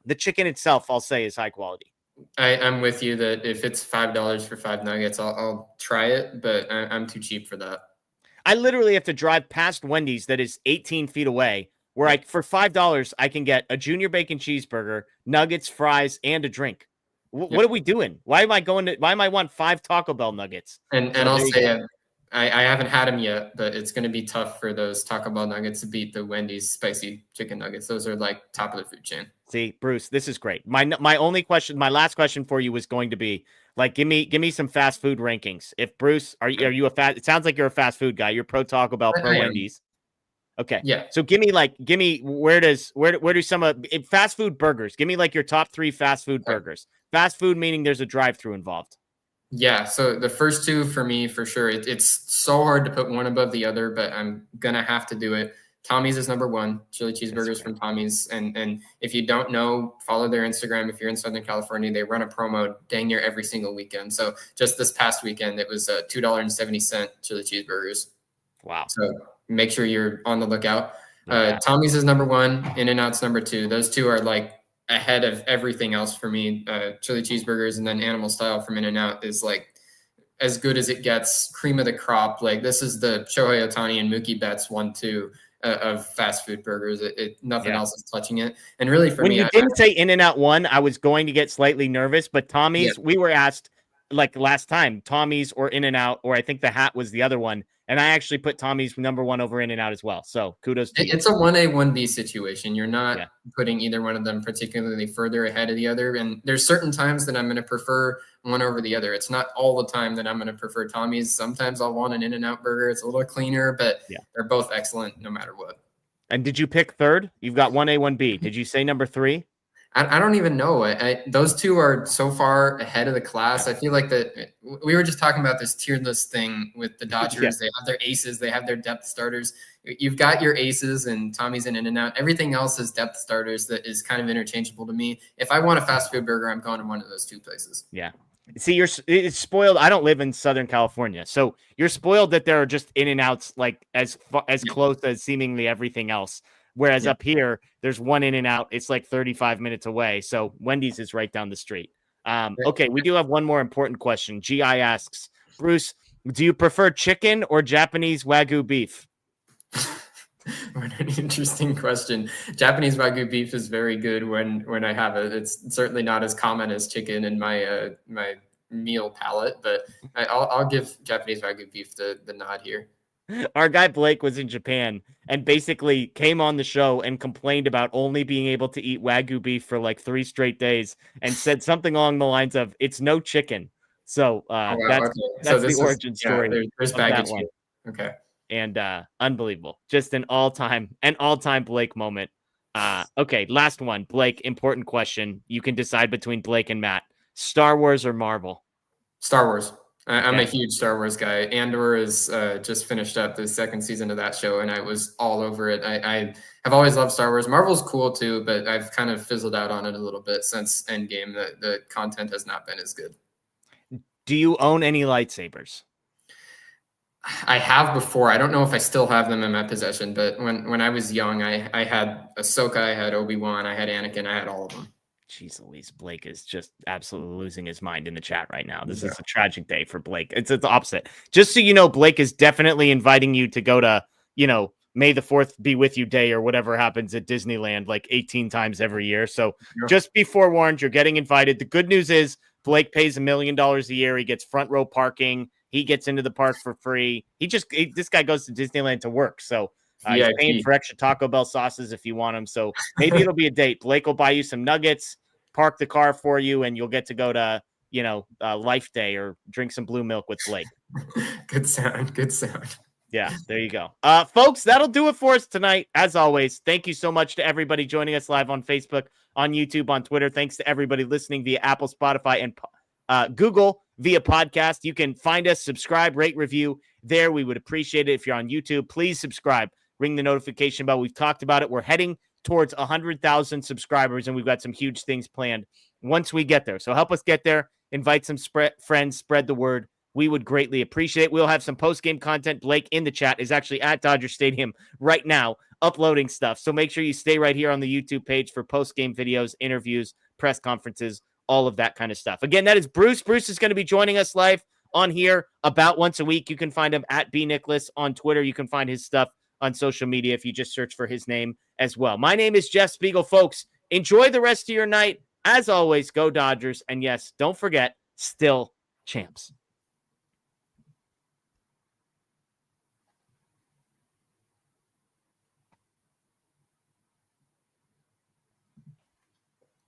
the chicken itself, I'll say, is high quality. I'm with you that if it's $5 for 5 nuggets, I'll try it, but I'm too cheap for that. I literally have to drive past Wendy's that is 18 feet away, where for $5 I can get a junior bacon cheeseburger, nuggets, fries, and a drink. What are we doing? Why am I want 5 Taco Bell nuggets? And I'll say I haven't had them yet, but it's going to be tough for those Taco Bell nuggets to beat the Wendy's spicy chicken nuggets. Those are like top of the food chain. See, Bruce, this is great. My last question for you was going to be like, give me some fast food rankings. If Bruce, are you it sounds like you're a fast food guy. You're pro Taco Bell, pro Wendy's. Okay. Yeah. So give me where do some of fast food burgers? Give me like your top 3 fast food burgers. Fast food meaning there's a drive-through involved. Yeah. So the first 2 for me, for sure. It's so hard to put one above the other, but I'm gonna have to do it. Tommy's is number 1, chili cheeseburgers from Tommy's. And if you don't know, follow their Instagram. If you're in Southern California, they run a promo dang near every single weekend. So just this past weekend, it was $2.70 chili cheeseburgers. Wow. So make sure you're on the lookout. Tommy's is number 1, In-N-Out's number 2. Those 2 are like ahead of everything else for me. Chili cheeseburgers and then Animal Style from In-N-Out is like as good as it gets. Cream of the crop. Like this is the Shohei Ohtani and Mookie Betts 1-2 of fast food burgers. Nothing else is touching it. And really for me, when you didn't say In-N-Out 1, I was going to get slightly nervous, but Tommy's, we were asked like last time, Tommy's or In-N-Out, or I think the hat was the other one. And I actually put Tommy's number 1 over In-N-Out as well. So kudos to you. It's a 1A, 1B situation. You're not putting either one of them particularly further ahead of the other. And there's certain times that I'm going to prefer one over the other. It's not all the time that I'm going to prefer Tommy's. Sometimes I'll want an In-N-Out burger. It's a little cleaner, but they're both excellent no matter what. And did you pick third? You've got 1A, 1B. Did you say number 3? I don't even know. Those 2 are so far ahead of the class. I feel like that we were just talking about this tier list thing with the Dodgers. They have their aces. They have their depth starters. You've got your aces and Tommy's and In-N-Out. Everything else is depth starters that is kind of interchangeable to me. If I want a fast food burger, I'm going to one of those 2 places. Yeah. See, it's spoiled. I don't live in Southern California, so you're spoiled that there are just In-N-Outs like as close as seemingly everything else. Whereas up here, there's one In-N-Out. It's like 35 minutes away. So Wendy's is right down the street. Okay, we do have one more important question. GI asks, Bruce, do you prefer chicken or Japanese Wagyu beef? What an interesting question. Japanese Wagyu beef is very good when I have it. It's certainly not as common as chicken in my my meal palette, but I'll give Japanese Wagyu beef the nod here. Our guy Blake was in Japan and basically came on the show and complained about only being able to eat Wagyu beef for like 3 straight days and said something along the lines of, it's no chicken. So that's the origin story. There's baggage here. Okay. And unbelievable. Just an all-time Blake moment. Okay, last one. Blake, important question. You can decide between Blake and Matt. Star Wars or Marvel? Star Wars. I'm a huge Star Wars guy. Andor is just finished up the 2nd season of that show, and I was all over it. I have always loved Star Wars. Marvel's cool too, but I've kind of fizzled out on it a little bit since Endgame. The content has not been as good. Do you own any lightsabers? I have before. I don't know if I still have them in my possession, but when I was young, I had Ahsoka, I had Obi-Wan, I had Anakin, I had all of them. Jeez Louise, Blake is just absolutely losing his mind in the chat right now. This is a tragic day for Blake. It's the opposite. Just so you know, Blake is definitely inviting you to go to, May the 4th be with you day or whatever happens at Disneyland like 18 times every year. So just be forewarned, you're getting invited. The good news is Blake pays $1 million a year. He gets front row parking. He gets into the park for free. This guy goes to Disneyland to work. So he's paying for extra Taco Bell sauces if you want them. So maybe it'll be a date. Blake will buy you some nuggets, park the car for you, and you'll get to go to, Life Day or drink some blue milk with Blake. Good sound. Good sound. Yeah, there you go. Folks, that'll do it for us tonight. As always, thank you so much to everybody joining us live on Facebook, on YouTube, on Twitter. Thanks to everybody listening via Apple, Spotify, and Google via podcast. You can find us, subscribe, rate, review there. We would appreciate it. If you're on YouTube, please subscribe, ring the notification bell. We've talked about it. We're heading towards 100,000 subscribers, and we've got some huge things planned once we get there. So help us get there. Invite some friends, spread the word. We would greatly appreciate it. We'll have some post-game content. Blake in the chat is actually at Dodger Stadium right now uploading stuff. So make sure you stay right here on the YouTube page for post-game videos, interviews, press conferences, all of that kind of stuff. Again, that is Bruce. Bruce is going to be joining us live on here about once a week. You can find him at bnicholas on Twitter. You can find his stuff on social media if you just search for his name as well. My name is Jeff Spiegel. Folks, enjoy the rest of your night. As always, go Dodgers. And yes, don't forget, still champs.